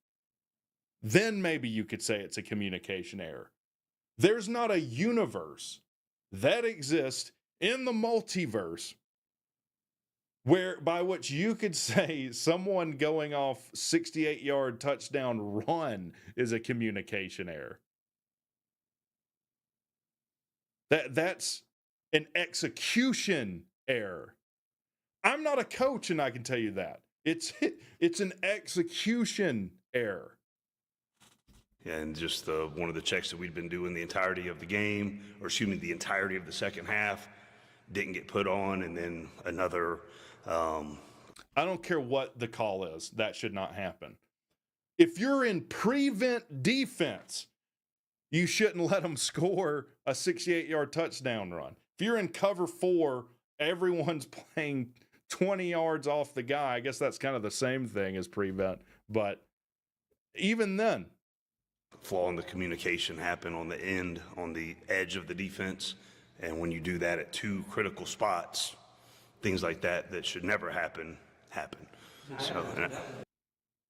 Speaker 2: then maybe you could say it's a communication error. There's not a universe that exists in the multiverse where by which you could say someone going off 68-yard touchdown run is a communication error. That's an execution error. I'm not a coach, and I can tell you that. It's an execution error.
Speaker 5: Yeah, and just one of the checks that we'd been doing the entirety of the game, or excuse me, the entirety of the second half, didn't get put on, and then another.
Speaker 2: I don't care what the call is. That should not happen. If you're in prevent defense, you shouldn't let them score a 68-yard touchdown run. If you're in cover 4, everyone's playing 20 yards off the guy. I guess that's kind of the same thing as prevent. But even then,
Speaker 5: Flaw in the communication happened on the end, on the edge of the defense. And when you do that at 2 critical spots, things like that should never happen. So,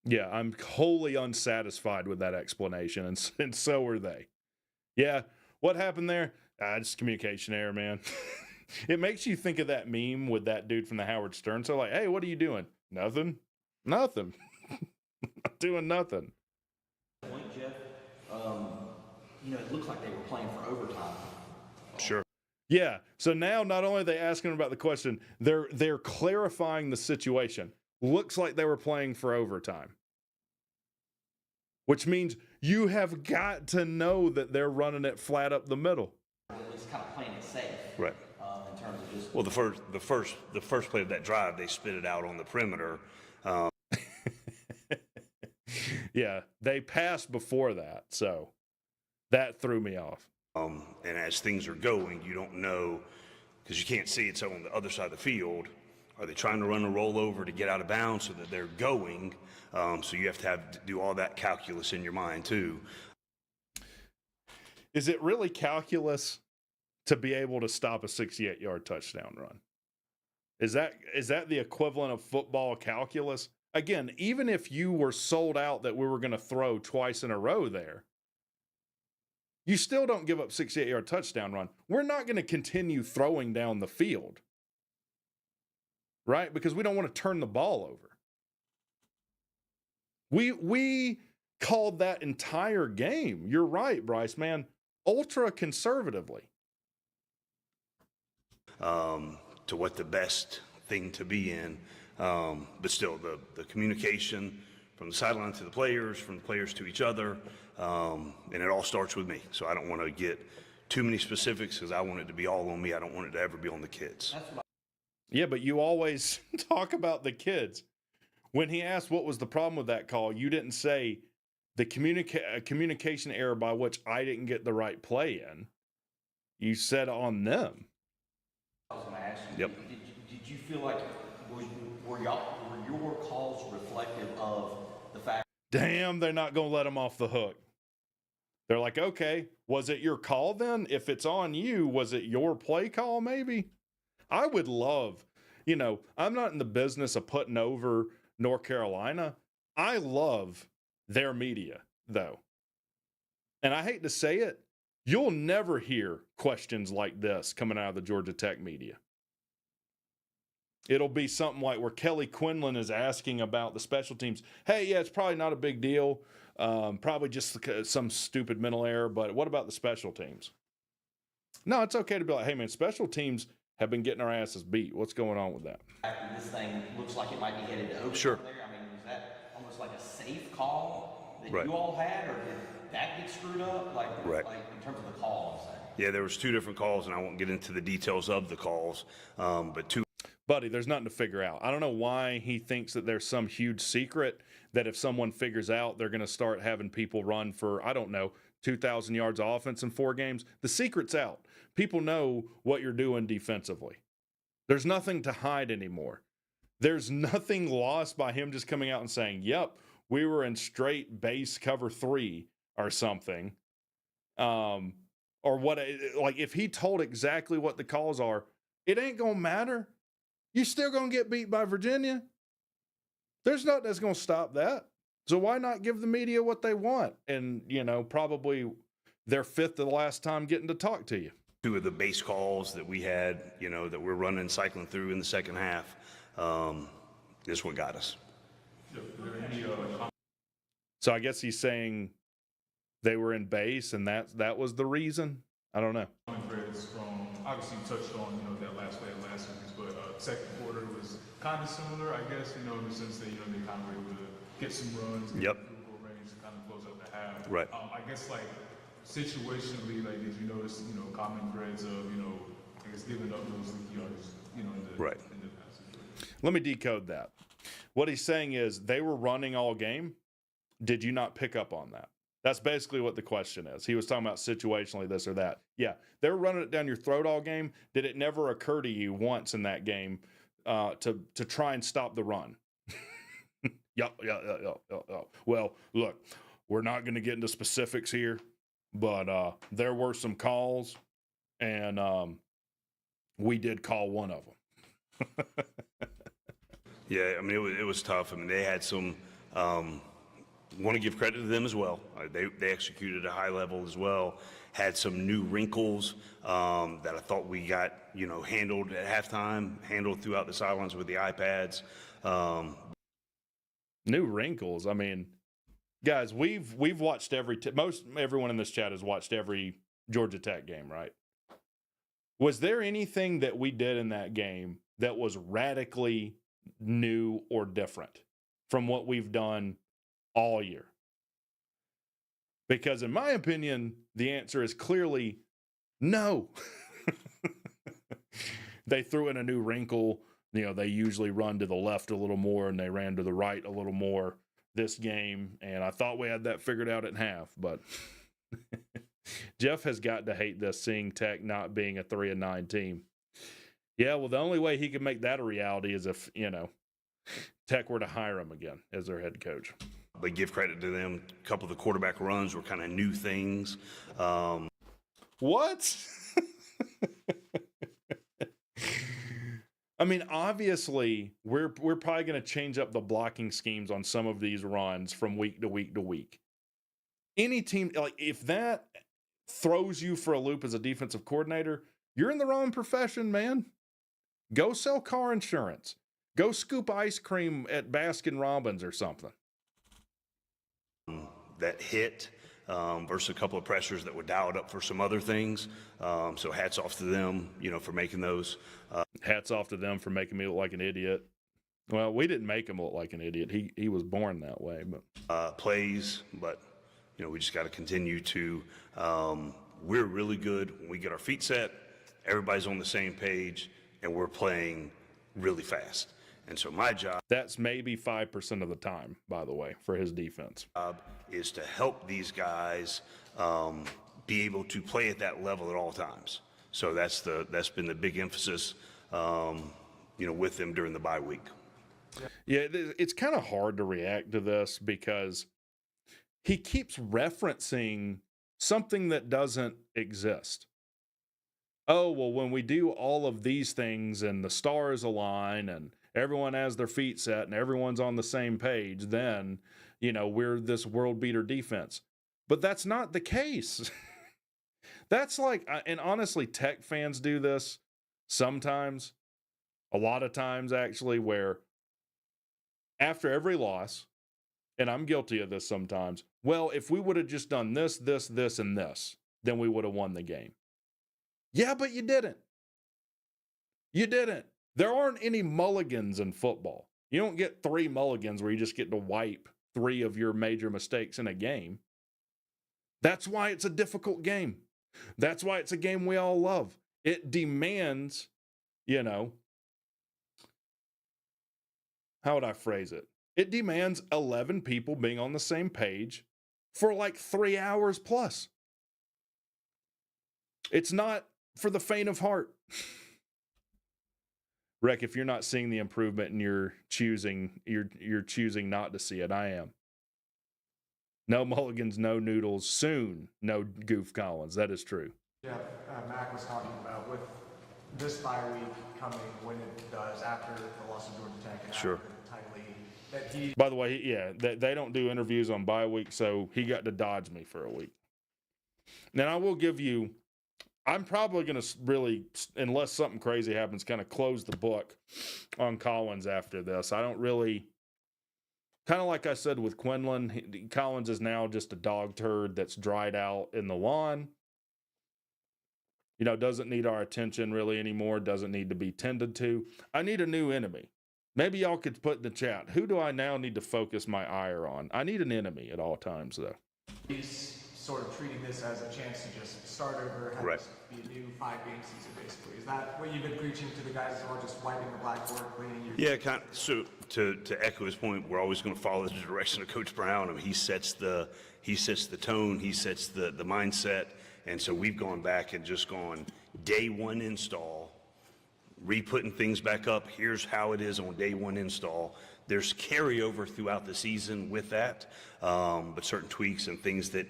Speaker 2: yeah, I'm wholly unsatisfied with that explanation, and so are they. Yeah, what happened there? Just communication error, man. It makes you think of that meme with that dude from the Howard Stern. So like, hey, what are you doing? Nothing. Not doing nothing.
Speaker 7: Point, Geoff, it looked like they were playing for overtime.
Speaker 5: sure.
Speaker 2: Yeah. So now not only are they asking about the question, they're clarifying the situation. Looks like they were playing for overtime. Which means you have got to know that they're running it flat up the middle.
Speaker 7: At least kind of playing it safe.
Speaker 5: Right.
Speaker 7: In terms of just.
Speaker 5: Well, the first play of that drive, they spit it out on the perimeter.
Speaker 2: Yeah, they passed before that, so that threw me off.
Speaker 5: And as things are going, you don't know, because you can't see it's on the other side of the field. Are they trying to run a rollover to get out of bounds so that they're going? So you have to do all that calculus in your mind too.
Speaker 2: Is it really calculus to be able to stop a 68-yard touchdown run? Is that the equivalent of football calculus? Again, even if you were sold out that we were going to throw twice in a row there, you still don't give up 68-yard touchdown run. We're not going to continue throwing down the field, right? Because we don't want to turn the ball over. We called that entire game. You're right, Bryce, man. Ultra conservatively.
Speaker 5: To what the best thing to be in. But still, the communication from the sideline to the players, from the players to each other, and it all starts with me. So I don't want to get too many specifics because I want it to be all on me. I don't want it to ever be on the kids.
Speaker 2: Yeah, but you always talk about the kids. When he asked what was the problem with that call, you didn't say the communication error by which I didn't get the right play in. You said on them.
Speaker 7: I was going to ask you.
Speaker 5: Yep.
Speaker 7: Did you feel like were your calls reflective of the fact?
Speaker 2: Damn, they're not going to let him off the hook. They're like, okay, was it your call then? If it's on you, was it your play call maybe? I would love, I'm not in the business of putting over North Carolina. I love their media, though. And I hate to say it, you'll never hear questions like this coming out of the Georgia Tech media. It'll be something like where Kelly Quinlan is asking about the special teams. Hey, yeah, it's probably not a big deal. Probably just some stupid mental error, but what about the special teams? No, it's okay to be like, hey, man, special teams have been getting our asses beat. What's going on with that?
Speaker 7: This thing looks like it might be headed to overtime
Speaker 5: Sure.
Speaker 7: there. I mean, was that almost like a safe call that
Speaker 5: Right.
Speaker 7: you all had, or did that get screwed up? Like in terms of the call, I'm saying.
Speaker 5: Yeah, there was 2 different calls, and I won't get into the details of the calls, but 2.
Speaker 2: Buddy, there's nothing to figure out. I don't know why he thinks that there's some huge secret that if someone figures out, they're going to start having people run for, 2,000 yards of offense in 4 games. The secret's out. People know what you're doing defensively. There's nothing to hide anymore. There's nothing lost by him just coming out and saying, yep, we were in straight base cover 3 or something. Or what, like if he told exactly what the calls are, it ain't going to matter. You still going to get beat by Virginia. There's nothing that's going to stop that. So why not give the media what they want? And, probably their fifth to the last time getting to talk to you.
Speaker 5: Two of the base calls that we had, that we're running, cycling through in the second half, is what got us.
Speaker 2: So I guess he's saying they were in base and that was the reason? I don't know.
Speaker 3: Threads from, obviously you touched on, that last play of last series, but second quarter was kind of similar, I guess, in the sense that, they kind of were able to get some runs, get
Speaker 5: Yep.
Speaker 3: the field goal range to kind of close up the half.
Speaker 5: Right.
Speaker 3: I guess, situationally, did you notice, common threads of, I guess, giving up those yards, in the,
Speaker 5: Right.
Speaker 3: in the passage?
Speaker 2: Let me decode that. What he's saying is they were running all game. Did you not pick up on that? That's basically what the question is. He was talking about situationally this or that. Yeah, they were running it down your throat all game. Did it never occur to you once in that game to try and stop the run? Yeah. Well, look, we're not going to get into specifics here, but there were some calls, and we did call one of them.
Speaker 5: Yeah, I mean, it was tough. I mean, they had some, want to give credit to them as well. They executed at a high level as well, had some new wrinkles that I thought we got, handled at halftime, handled throughout the sidelines with the iPads.
Speaker 2: New wrinkles. I mean, guys, we've watched everyone in this chat has watched every Georgia Tech game, right? Was there anything that we did in that game that was radically new or different from what we've done all year? Because in my opinion, the answer is clearly no. They threw in a new wrinkle. They usually run to the left a little more, and they ran to the right a little more this game. And I thought we had that figured out at half, but Geoff has got to hate this, seeing Tech not being a 3-9 team. Yeah, well, the only way he could make that a reality is if, Tech were to hire him again as their head coach.
Speaker 5: But give credit to them. A couple of the quarterback runs were kind of new things.
Speaker 2: What? I mean, obviously, we're probably going to change up the blocking schemes on some of these runs from week to week to week. Any team, if that throws you for a loop as a defensive coordinator, you're in the wrong profession, man. Go sell car insurance. Go scoop ice cream at Baskin Robbins or something.
Speaker 5: That hit versus a couple of pressures that were dialed up for some other things. So hats off to them, for making those.
Speaker 2: Hats off to them for making me look like an idiot. Well, we didn't make him look like an idiot. He was born that way. But
Speaker 5: Plays, but, we just got to continue to, we're really good when we get our feet set, everybody's on the same page, and we're playing really fast. And so my job
Speaker 2: that's maybe 5% of the time, by the way, for his defense.
Speaker 5: Is to help these guys be able to play at that level at all times. So that's been the big emphasis, with them during the bye week.
Speaker 2: Yeah, it's kind of hard to react to this because he keeps referencing something that doesn't exist. Oh, well, when we do all of these things and the stars align and everyone has their feet set and everyone's on the same page, then, we're this world beater defense. But that's not the case. That's and honestly, Tech fans do this sometimes, a lot of times actually, where after every loss, and I'm guilty of this sometimes, well, if we would have just done this, this, this, and this, then we would have won the game. Yeah, but you didn't. You didn't. There aren't any mulligans in football. You don't get 3 mulligans where you just get to wipe 3 of your major mistakes in a game. That's why it's a difficult game. That's why it's a game we all love. It demands, how would I phrase it? It demands 11 people being on the same page for 3 hours plus. It's not for the faint of heart. Rec, if you're not seeing the improvement and you're choosing not to see it, I am. No mulligans, no noodles. Soon, no Geoff Collins. That is true.
Speaker 8: Yeah, Mac was talking about with this bye week coming when it does after the loss of Georgia Tech and
Speaker 5: Sure.
Speaker 8: after Tylee that he
Speaker 2: By the way, yeah, they don't do interviews on bye week, so he got to dodge me for a week. Now, I will give you, I'm probably going to really, unless something crazy happens, kind of close the book on Collins after this. I don't really, kind of like I said with Quinlan, Collins is now just a dog turd that's dried out in the lawn. You know, doesn't need our attention really anymore, doesn't need to be tended to. I need a new enemy. Maybe y'all could put in the chat, who do I now need to focus my ire on? I need an enemy at all times, though.
Speaker 8: he's sort of treating this as a chance to just start over, have
Speaker 5: Right.
Speaker 8: this be a new 5-game season, basically. Is that what you've been preaching to the guys, or just wiping the blackboard, cleaning your...
Speaker 5: Yeah, kind of, so to echo his point, we're always going to follow the direction of Coach Brown. I mean, he sets the tone, he sets the mindset, and so we've gone back and just gone day one install, re-putting things back up. Here's how it is on day one install. There's carryover throughout the season with that, but certain tweaks and things that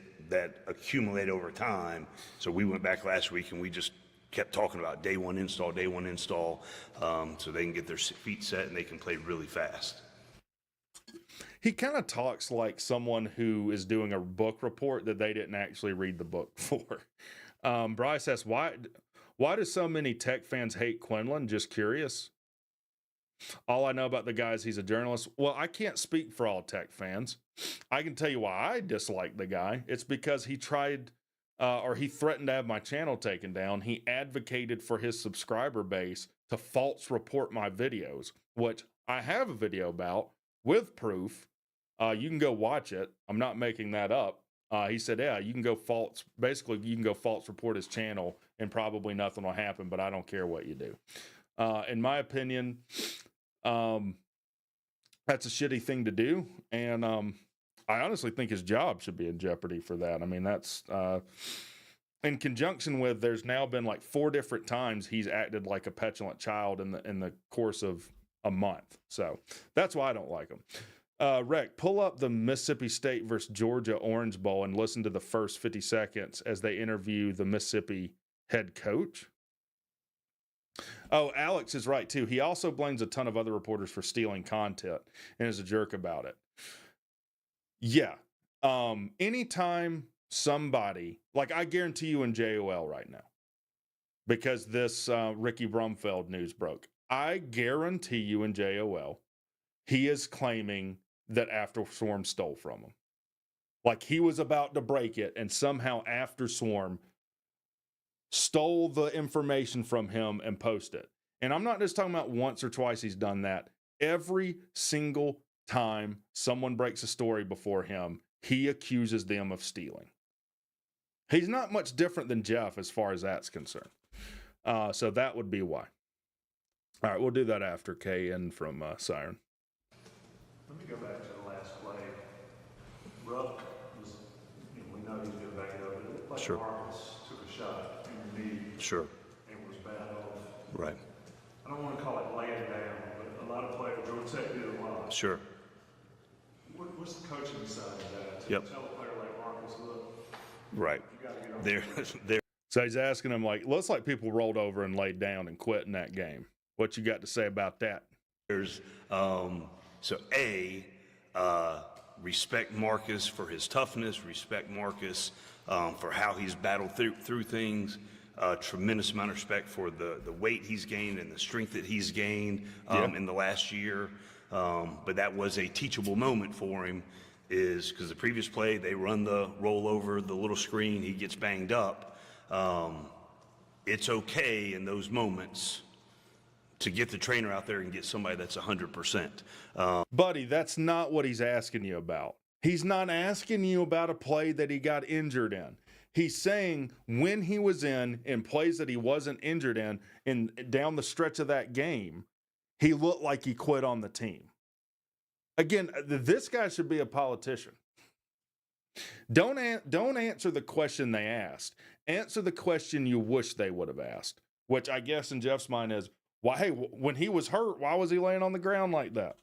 Speaker 5: accumulate over time. So we went back last week and we just kept talking about day one install, so they can get their feet set and they can play really fast.
Speaker 2: He kind of talks like someone who is doing a book report that they didn't actually read the book for. Bryce asks, why do so many Tech fans hate Quinlan? Just curious. All I know about the guy is he's a journalist. Well, I can't speak for all Tech fans. I can tell you why I dislike the guy. It's because he tried, or he threatened to have my channel taken down. He advocated for his subscriber base to false report my videos, which I have a video about with proof. You can go watch it. I'm not making that up. He said, yeah, you can go false report his channel and probably nothing will happen, but I don't care what you do. In my opinion, that's a shitty thing to do. And I honestly think his job should be in jeopardy for that. I mean, that's in conjunction with, there's now been like 4 different times he's acted like a petulant child in the course of a month. So that's why I don't like him. Rec, pull up the Mississippi State versus Georgia Orange Bowl and listen to the first 50 seconds as they interview the Mississippi head coach. Oh, Alex is right too. He also blames a ton of other reporters for stealing content and is a jerk about it. Yeah. Anytime somebody, like I guarantee you in JOL right now, because this Ricky Brumfeld news broke, I guarantee you in JOL, he is claiming that After Swarm stole from him. Like he was about to break it and somehow After Swarm stole the information from him and posted it. And I'm not just talking about once or twice he's done that. Every single time someone breaks a story before him, he accuses them of stealing. He's not much different than Geoff as far as that's concerned. So that would be why. All right, we'll do that after KN from Siren.
Speaker 9: Let me go back to the last play. Ruck was, we know he's going to back it up, but it looked like
Speaker 5: Sure.
Speaker 9: Marcus took a shot in the knee
Speaker 5: Sure.
Speaker 9: and was bad off.
Speaker 5: Right.
Speaker 9: I don't want to call it laying down, but a lot of players, Georgia Tech did a lot.
Speaker 5: Sure.
Speaker 9: What's the coaching side of that?
Speaker 5: Yep.
Speaker 9: Tell a player like Marcus, look,
Speaker 5: Right.
Speaker 9: you got to get on
Speaker 5: There.
Speaker 2: So he's asking him, like, looks like people rolled over and laid down and quit in that game. What you got to say about that?
Speaker 5: There's respect Marcus for his toughness, respect Marcus for how he's battled through things, tremendous amount of respect for the weight he's gained and the strength that he's gained in the last year. But that was a teachable moment for him, is because the previous play, they run the roll over the little screen, he gets banged up. It's okay in those moments to get the trainer out there and get somebody that's 100%.
Speaker 2: Buddy, that's not what he's asking you about. He's not asking you about a play that he got injured in. He's saying when he was in plays that he wasn't injured in down the stretch of that game, he looked like he quit on the team. Again, this guy should be a politician. Don't answer the question they asked. Answer the question you wish they would have asked, which I guess in Geoff's mind is, why? Hey, when he was hurt, why was he laying on the ground like that?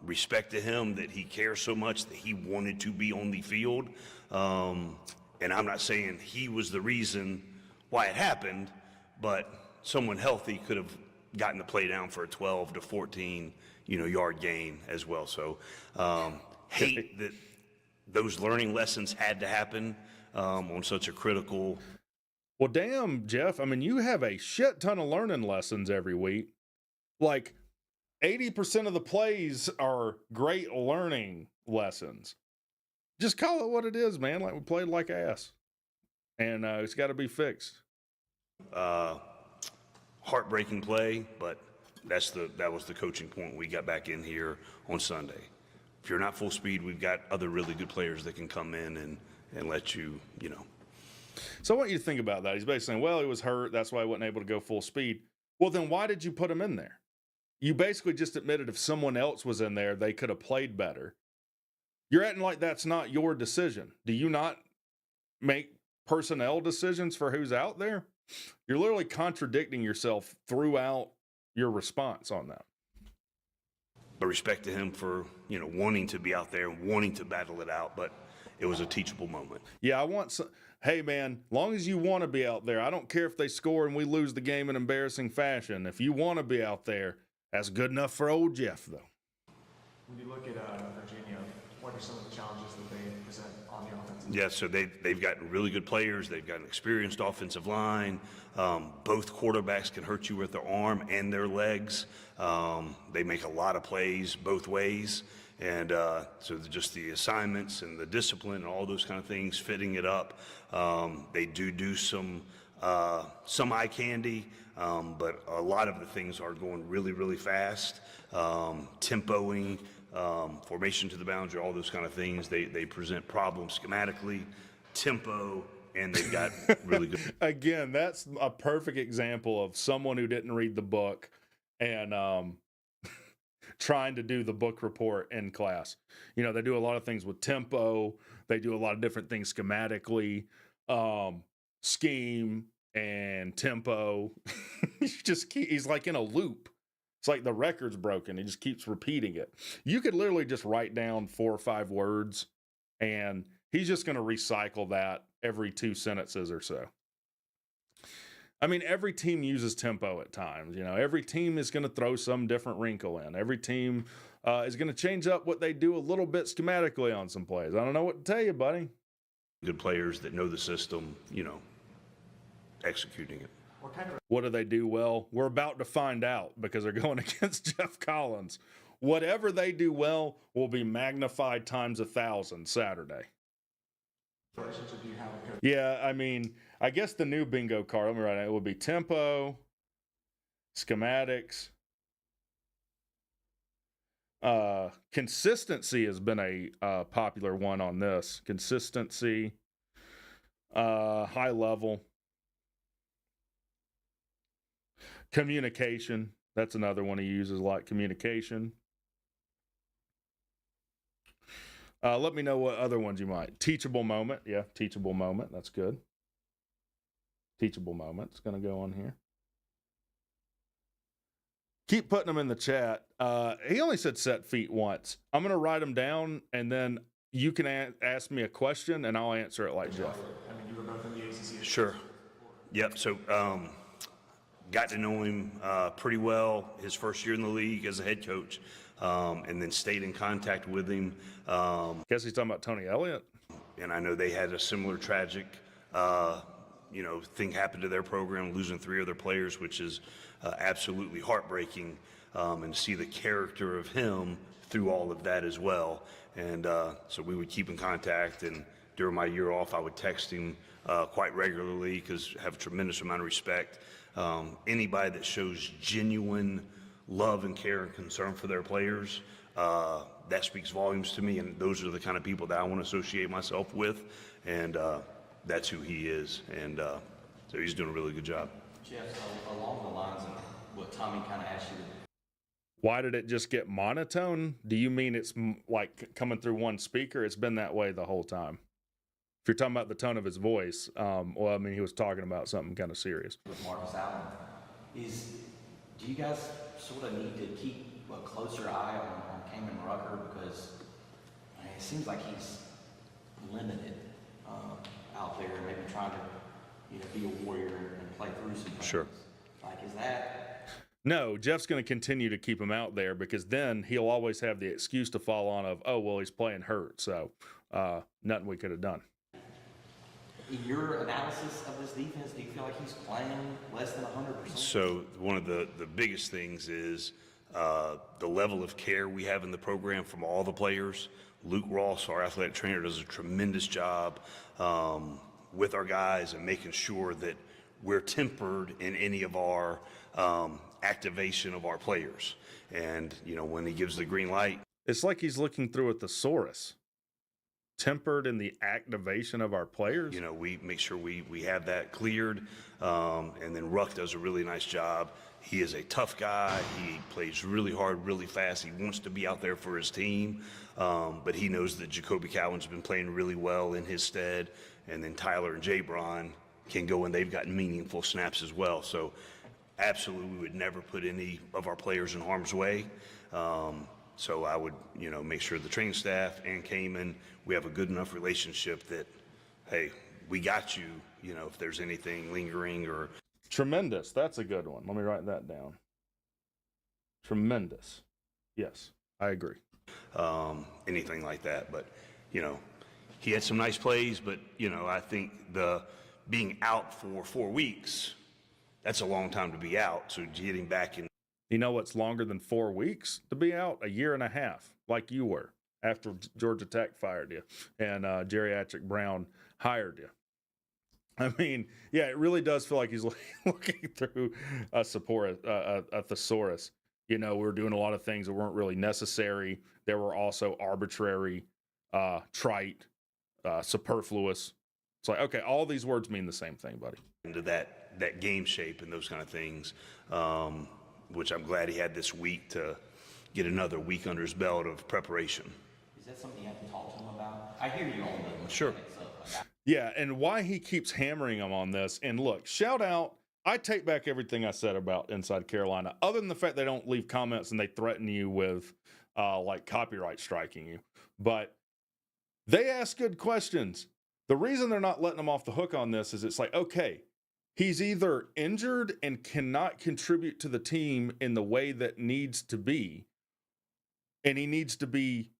Speaker 5: Respect to him that he cares so much that he wanted to be on the field. And I'm not saying he was the reason why it happened, but someone healthy could have gotten the play down for a 12 to 14, yard gain as well. So hate that those learning lessons had to happen on such a critical.
Speaker 2: Well, damn, Geoff. I mean, you have a shit ton of learning lessons every week. Like 80% of the plays are great learning lessons. Just call it what it is, man. Like, we played like ass, and it's got to be fixed.
Speaker 5: Heartbreaking play, but that was the coaching point. We got back in here on Sunday. If you're not full speed, we've got other really good players that can come in and let you.
Speaker 2: So I want you to think about that. He's basically saying, well, he was hurt. That's why he wasn't able to go full speed. Well, then why did you put him in there? You basically just admitted if someone else was in there, they could have played better. You're acting like that's not your decision. Do you not make personnel decisions for who's out there? You're literally contradicting yourself throughout your response on that.
Speaker 5: But respect to him for, wanting to be out there and wanting to battle it out. But it was a teachable moment.
Speaker 2: Yeah, hey, man, long as you want to be out there, I don't care if they score and we lose the game in embarrassing fashion. If you want to be out there, that's good enough for old Geoff, though.
Speaker 8: When you look at Virginia, what are some of the challenges that they present on the offensive?
Speaker 5: Yeah, so they've gotten really good players. They've got an experienced offensive line. Both quarterbacks can hurt you with their arm and their legs. They make a lot of plays both ways. And so just the assignments and the discipline and all those kind of things, fitting it up. They do some eye candy, but a lot of the things are going really, really fast. Tempoing, formation to the boundary, all those kind of things. They present problems schematically, tempo, and they've got really good.
Speaker 2: Again, that's a perfect example of someone who didn't read the book and trying to do the book report in class. They do a lot of things with tempo. They do a lot of different things schematically, scheme and tempo. He's like in a loop. It's like the record's broken. He just keeps repeating it. You could literally just write down 4 or 5 words, and he's just going to recycle that every 2 sentences or so. I mean, every team uses tempo at times. Every team is going to throw some different wrinkle in. Every team is going to change up what they do a little bit schematically on some plays. I don't know what to tell you, buddy.
Speaker 5: Good players that know the system, executing it.
Speaker 2: What do they do well? We're about to find out because they're going against Geoff Collins. Whatever they do well will be magnified times 1,000 Saturday.
Speaker 8: Relationship do you have with coach?
Speaker 2: Yeah, I mean, I guess the new bingo card, let me write it, would be tempo, schematics. Consistency has been a popular one on this. Consistency, high level. Communication, that's another one he uses a lot, communication. Let me know what other ones you might. Teachable moment. Yeah, teachable moment. That's good. Teachable moment. It's going to go on here. Keep putting them in the chat. He only said set feet once. I'm going to write them down, and then you can ask me a question, and I'll answer it like Geoff.
Speaker 8: I mean, you were both in the ACC.
Speaker 5: Sure. Yep. So got to know him pretty well his first year in the league as a head coach. And then stayed in contact with him.
Speaker 2: Guess he's talking about Tony Elliott.
Speaker 5: And I know they had a similar tragic, thing happen to their program, losing 3 of their players, which is absolutely heartbreaking. And to see the character of him through all of that as well. And so we would keep in contact. And during my year off, I would text him quite regularly because I have a tremendous amount of respect. Anybody that shows genuine love and care and concern for their players, that speaks volumes to me, and those are the kind of people that I want to associate myself with, and that's who he is, and so he's doing a really good job.
Speaker 7: Geoff, along the lines of what Tommy kind of asked you to do.
Speaker 2: Why did it just get monotone? Do you mean it's like coming through one speaker? It's been that way the whole time. If you're talking about the tone of his voice, he was talking about something kind of serious.
Speaker 7: With Marcus Allen, do you guys sort of need to keep a closer eye on Kamen Rucker because it seems like he's limited out there, maybe trying to be a warrior and play through some things.
Speaker 5: Sure.
Speaker 7: Like, is that?
Speaker 2: No, Jeff's going to continue to keep him out there because then he'll always have the excuse to fall on of, oh, well, he's playing hurt. So nothing we could have done.
Speaker 7: In your analysis of this defense, do you feel like he's playing less than 100%?
Speaker 5: So one of the biggest things is the level of care we have in the program from all the players. Luke Ross, our athletic trainer, does a tremendous job with our guys and making sure that we're tempered in any of our activation of our players. And, when he gives the green light.
Speaker 2: It's like he's looking through a thesaurus. Tempered in the activation of our players.
Speaker 5: We make sure we have that cleared. And then Ruck does a really nice job. He is a tough guy. He plays really hard, really fast. He wants to be out there for his team. But he knows that Jacoby Cowan's been playing really well in his stead. And then Tyler and Jabron can go and they've gotten meaningful snaps as well. So absolutely we would never put any of our players in harm's way. So I would, make sure the training staff and Cayman, we have a good enough relationship that, hey, we got you, if there's anything lingering or.
Speaker 2: Tremendous. That's a good one. Let me write that down. Tremendous. Yes, I agree.
Speaker 5: Anything like that. But, he had some nice plays, but, I think the being out for 4 weeks, that's a long time to be out. So getting back in.
Speaker 2: You know what's longer than 4 weeks to be out? 1.5 years, like you were, after Georgia Tech fired you and Geriatric Brown hired you. I mean, yeah, it really does feel like he's looking through a thesaurus. We're doing a lot of things that weren't really necessary. There were also arbitrary, trite, superfluous. It's like, okay, all these words mean the same thing, buddy.
Speaker 5: Into that game shape and those kind of things. Which I'm glad he had this week to get another week under his belt of preparation.
Speaker 7: Is that something you have to talk to him about? I hear you on the
Speaker 5: Sure.
Speaker 2: Yeah, and why he keeps hammering him on this. And look, shout out. I take back everything I said about Inside Carolina, other than the fact they don't leave comments and they threaten you with copyright striking you. But they ask good questions. The reason they're not letting him off the hook on this is it's like, okay, he's either injured and cannot contribute to the team in the way that needs to be, and he needs to be,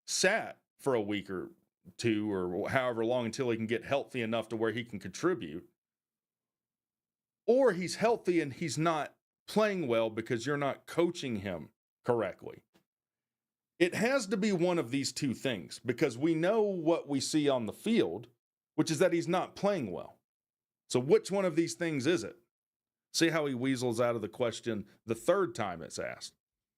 Speaker 2: sat for a week or two or however long until he can get healthy enough to where he can contribute, or he's healthy and he's not playing well because you're not coaching him correctly. It has to be one of these two things because we know what we see on the field, which is that he's not playing well. So which one of these things is it? See how he weasels out of the question the third time it's asked.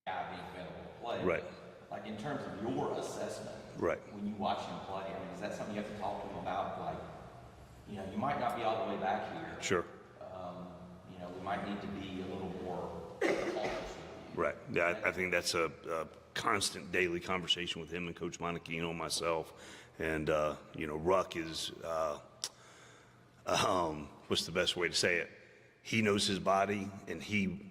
Speaker 7: Guy being available to play.
Speaker 5: Right.
Speaker 7: Like in terms of your assessment,
Speaker 5: Right.
Speaker 7: when you watch him play, is that something you have to talk to him about? Like, you might not be all the way back here.
Speaker 5: Sure.
Speaker 7: We might need to be a little more cautious with you.
Speaker 5: Right. Yeah, I think that's a constant daily conversation with him and Coach Monachino and myself. And, Ruck is, what's the best way to say it? He knows his body and he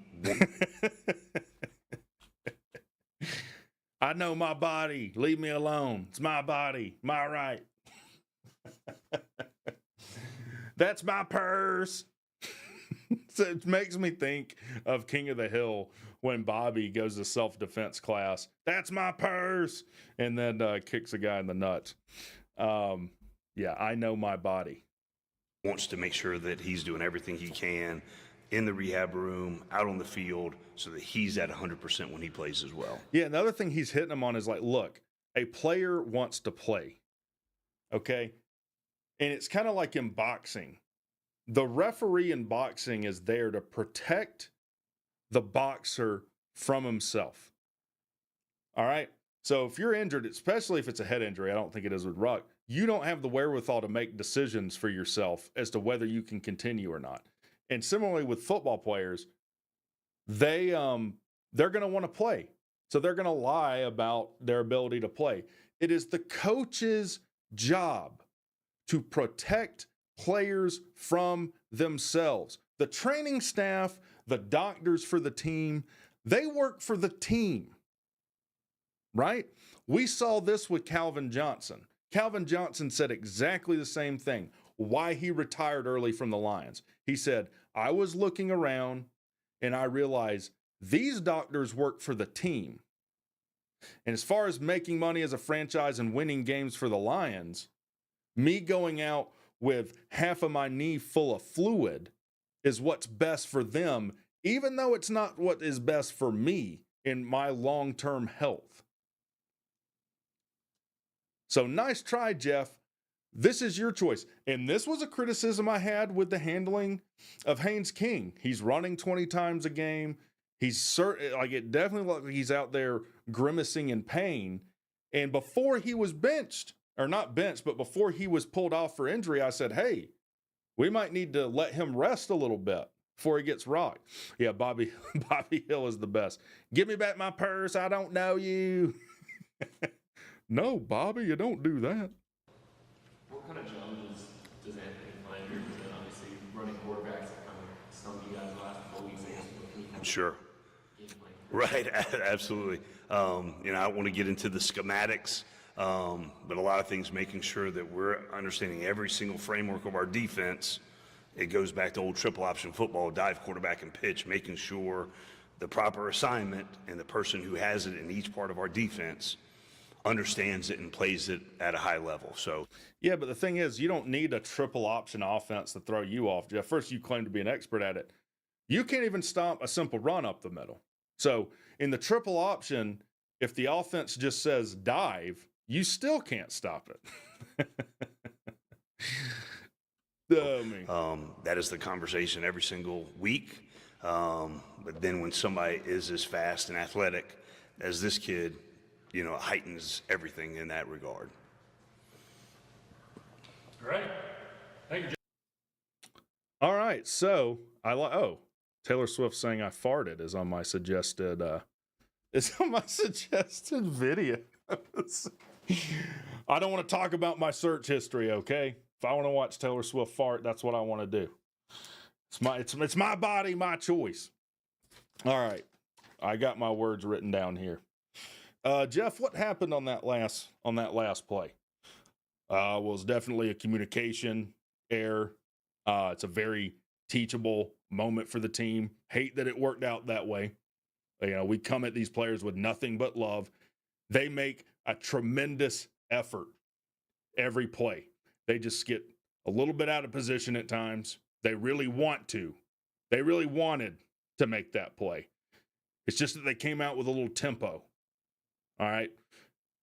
Speaker 2: I know my body. Leave me alone. It's my body. My right. That's my purse. So it makes me think of King of the Hill when Bobby goes to self-defense class. That's my purse. And then kicks a guy in the nuts. Yeah, I know my body.
Speaker 5: wants to make sure that he's doing everything he can in the rehab room, out on the field, so that he's at 100% when he plays as well.
Speaker 2: Yeah, another thing he's hitting him on is like, look, a player wants to play, okay? And it's kind of like in boxing. The referee in boxing is there to protect the boxer from himself. All right? So if you're injured, especially if it's a head injury, I don't think it is with Ruck, you don't have the wherewithal to make decisions for yourself as to whether you can continue or not. And similarly with football players, they're going to want to play. So they're going to lie about their ability to play. It is the coach's job to protect players from themselves. The training staff, the doctors for the team, they work for the team, right? We saw this with Calvin Johnson. Calvin Johnson said exactly the same thing, why he retired early from the Lions. He said, I was looking around and I realize these doctors work for the team. And as far as making money as a franchise and winning games for the Lions, me going out with half of my knee full of fluid is what's best for them, even though it's not what is best for me in my long-term health. So nice try, Geoff. This is your choice. And this was a criticism I had with the handling of Haynes King. He's running 20 times a game. It definitely looks like he's out there grimacing in pain. And before he was benched, or not benched, but before he was pulled off for injury, I said, hey, we might need to let him rest a little bit before he gets rocked. Yeah, Bobby Hill is the best. Give me back my purse. I don't know you. No, Bobby, you don't do that.
Speaker 10: What kind of challenges does Anthony find here? Because obviously running quarterbacks kind of stumbled you guys the last couple weeks.
Speaker 5: Sure. Right, absolutely. I want to get into the schematics, but a lot of things, making sure that we're understanding every single framework of our defense. It goes back to old triple option football, dive, quarterback, and pitch, making sure the proper assignment and the person who has it in each part of our defense understands it and plays it at a high level. So,
Speaker 2: yeah, but the thing is, you don't need a triple option offense to throw you off, Geoff. First, you claim to be an expert at it. You can't even stop a simple run up the middle. So in the triple option, if the offense just says dive, you still can't stop it.
Speaker 5: That is the conversation every single week. But then when somebody is as fast and athletic as this kid, it heightens everything in that regard.
Speaker 9: All right. Thank you,
Speaker 2: All right. So Taylor Swift saying I farted is on my suggested video. I don't want to talk about my search history, okay? If I want to watch Taylor Swift fart, that's what I want to do. It's my body, my choice. All right. I got my words written down here. Geoff, what happened on that last play? Was definitely a communication error. It's a very teachable moment for the team. Hate that it worked out that way. We come at these players with nothing but love. They make a tremendous effort every play. They just get a little bit out of position at times. They really want to. They really wanted to make that play. It's just that they came out with a little tempo. All right.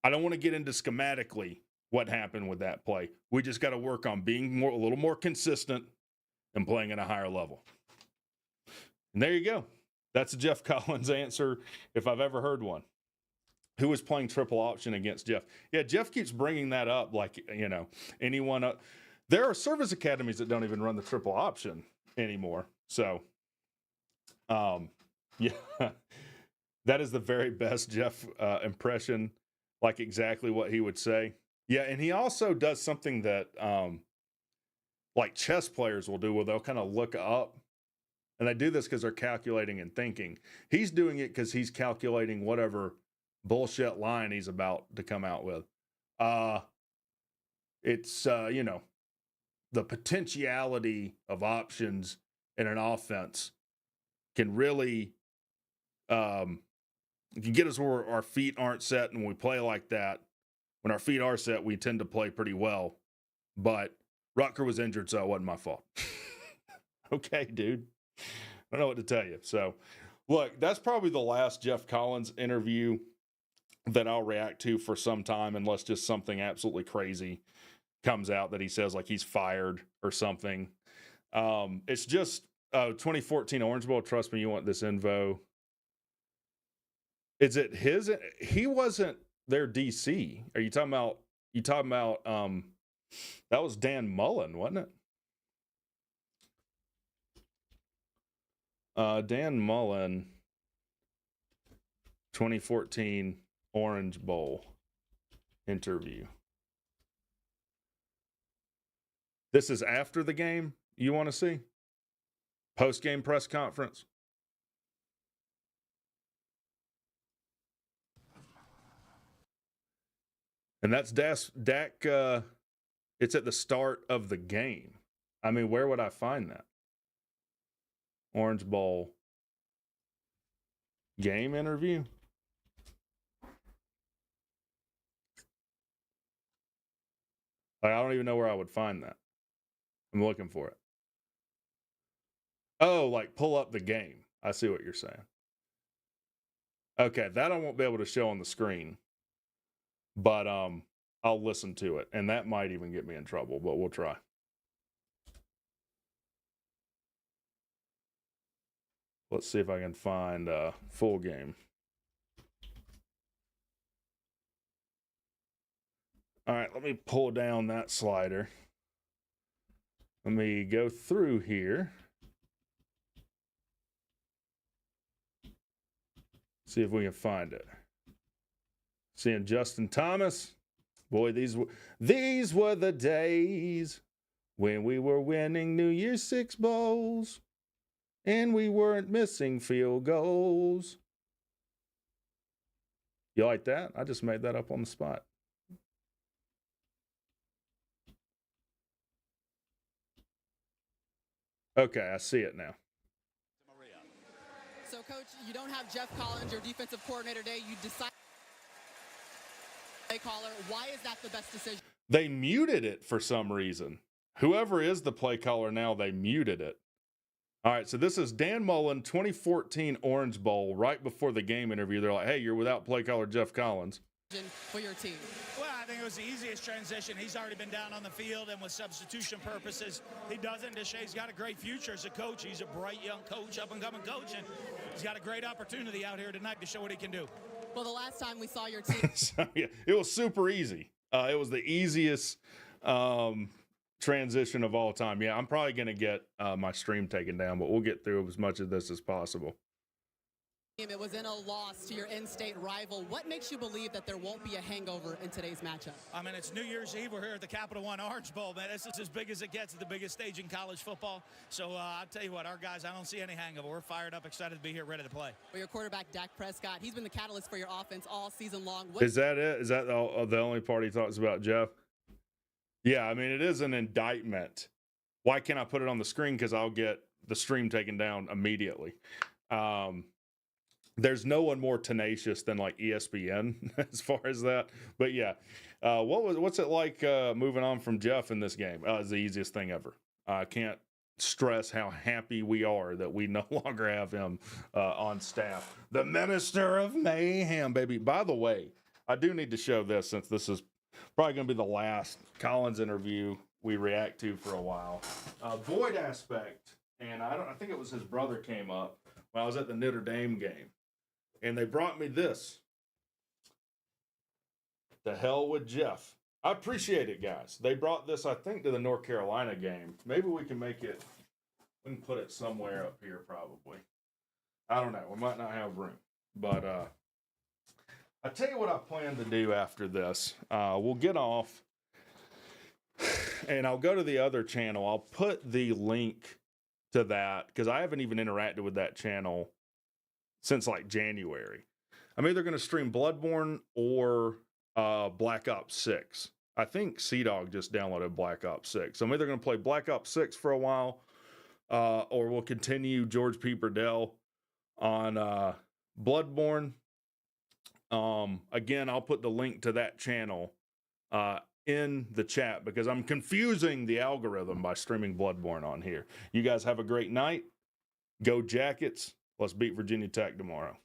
Speaker 2: I don't want to get into schematically what happened with that play. We just got to work on being a little more consistent and playing at a higher level. And there you go. That's a Geoff Collins answer if I've ever heard one. Who was playing triple option against Geoff? Yeah, Geoff keeps bringing that up like, anyone. There are service academies that don't even run the triple option anymore. So, yeah, that is the very best Geoff impression, like exactly what he would say. Yeah, and he also does something that like chess players will do where they'll kind of look up. And they do this because they're calculating and thinking. He's doing it because he's calculating whatever bullshit line he's about to come out with. It's, the potentiality of options in an offense can really can get us where our feet aren't set. And when we play like that, when our feet are set, we tend to play pretty well. But Rutger was injured, so it wasn't my fault. Okay, dude. I don't know what to tell you. So, look, that's probably the last Geoff Collins interview that I'll react to for some time, unless just something absolutely crazy comes out that he says like he's fired or something. It's just 2014 Orange Bowl. Trust me, you want this info. Is it his? He wasn't their DC. Are you talking about? That was Dan Mullen, wasn't it? Dan Mullen, 2014 Orange Bowl interview. This is after the game you want to see? Post-game press conference? And that's Dak, it's at the start of the game. I mean, where would I find that? Orange Bowl Game interview? Like, I don't even know where I would find that. I'm looking for it. Oh, like pull up the game. I see what you're saying. Okay, that I won't be able to show on the screen. But I'll listen to it. And that might even get me in trouble, but we'll try. Let's see if I can find a full game. All right, let me pull down that slider. Let me go through here. See if we can find it. Seeing Justin Thomas. Boy, these were the days when we were winning New Year's Six bowls and we weren't missing field goals. You like that? I just made that up on the spot. Okay, I see it now.
Speaker 11: So, Coach, you don't have Geoff Collins, your defensive coordinator today. You decide play caller. Why is that the best decision?
Speaker 2: They muted it for some reason. Whoever is the play caller now, they muted it. All right, so this is Dan Mullen, 2014 Orange Bowl, right before the game interview. They're like, hey, you're without play caller Geoff Collins.
Speaker 11: For your team.
Speaker 12: Well, I think it was the easiest transition. He's already been down on the field, and with substitution purposes, he doesn't. Deshay's got a great future as a coach. He's a bright young coach, up-and-coming coach, and he's got a great opportunity out here tonight to show what he can do.
Speaker 11: Well, the last time we saw your team.
Speaker 2: So, yeah, it was super easy. It was the easiest transition of all time. Yeah, I'm probably going to get my stream taken down, but we'll get through as much of this as possible.
Speaker 11: It was in a loss to your in-state rival. What makes you believe that there won't be a hangover in today's matchup?
Speaker 12: I mean, it's New Year's Eve. We're here at the Capital One Orange Bowl, man. This is as big as it gets at the biggest stage in college football. So I'll tell you what, our guys, I don't see any hangover. We're fired up, excited to be here, ready to play.
Speaker 11: Well, your quarterback, Dak Prescott, he's been the catalyst for your offense all season long.
Speaker 2: Is that it? Is that the only part he talks about, Geoff? Yeah, I mean, it is an indictment. Why can't I put it on the screen? Because I'll get the stream taken down immediately. There's no one more tenacious than like ESPN as far as that. But yeah, what's it like moving on from Geoff in this game? It's the easiest thing ever. I can't stress how happy we are that we no longer have him on staff. The Minister of Mayhem, baby. By the way, I do need to show this since this is probably going to be the last Collins interview we react to for a while. Void Aspect, and I think it was his brother came up when I was at the Notre Dame game. And they brought me this. The hell with Geoff. I appreciate it, guys. They brought this, I think, to the North Carolina game. Maybe we can make it, we can put it somewhere up here probably. I don't know. We might not have room. But I tell you what I plan to do after this. We'll get off and I'll go to the other channel. I'll put the link to that because I haven't even interacted with that channel since like January. I'm either going to stream Bloodborne or Black Ops 6. I think C-Dog just downloaded Black Ops 6. So I'm either going to play Black Ops 6 for a while or we'll continue George P. Burdell on Bloodborne. Again, I'll put the link to that channel in the chat because I'm confusing the algorithm by streaming Bloodborne on here. You guys have a great night. Go Jackets. Let's beat Virginia Tech tomorrow.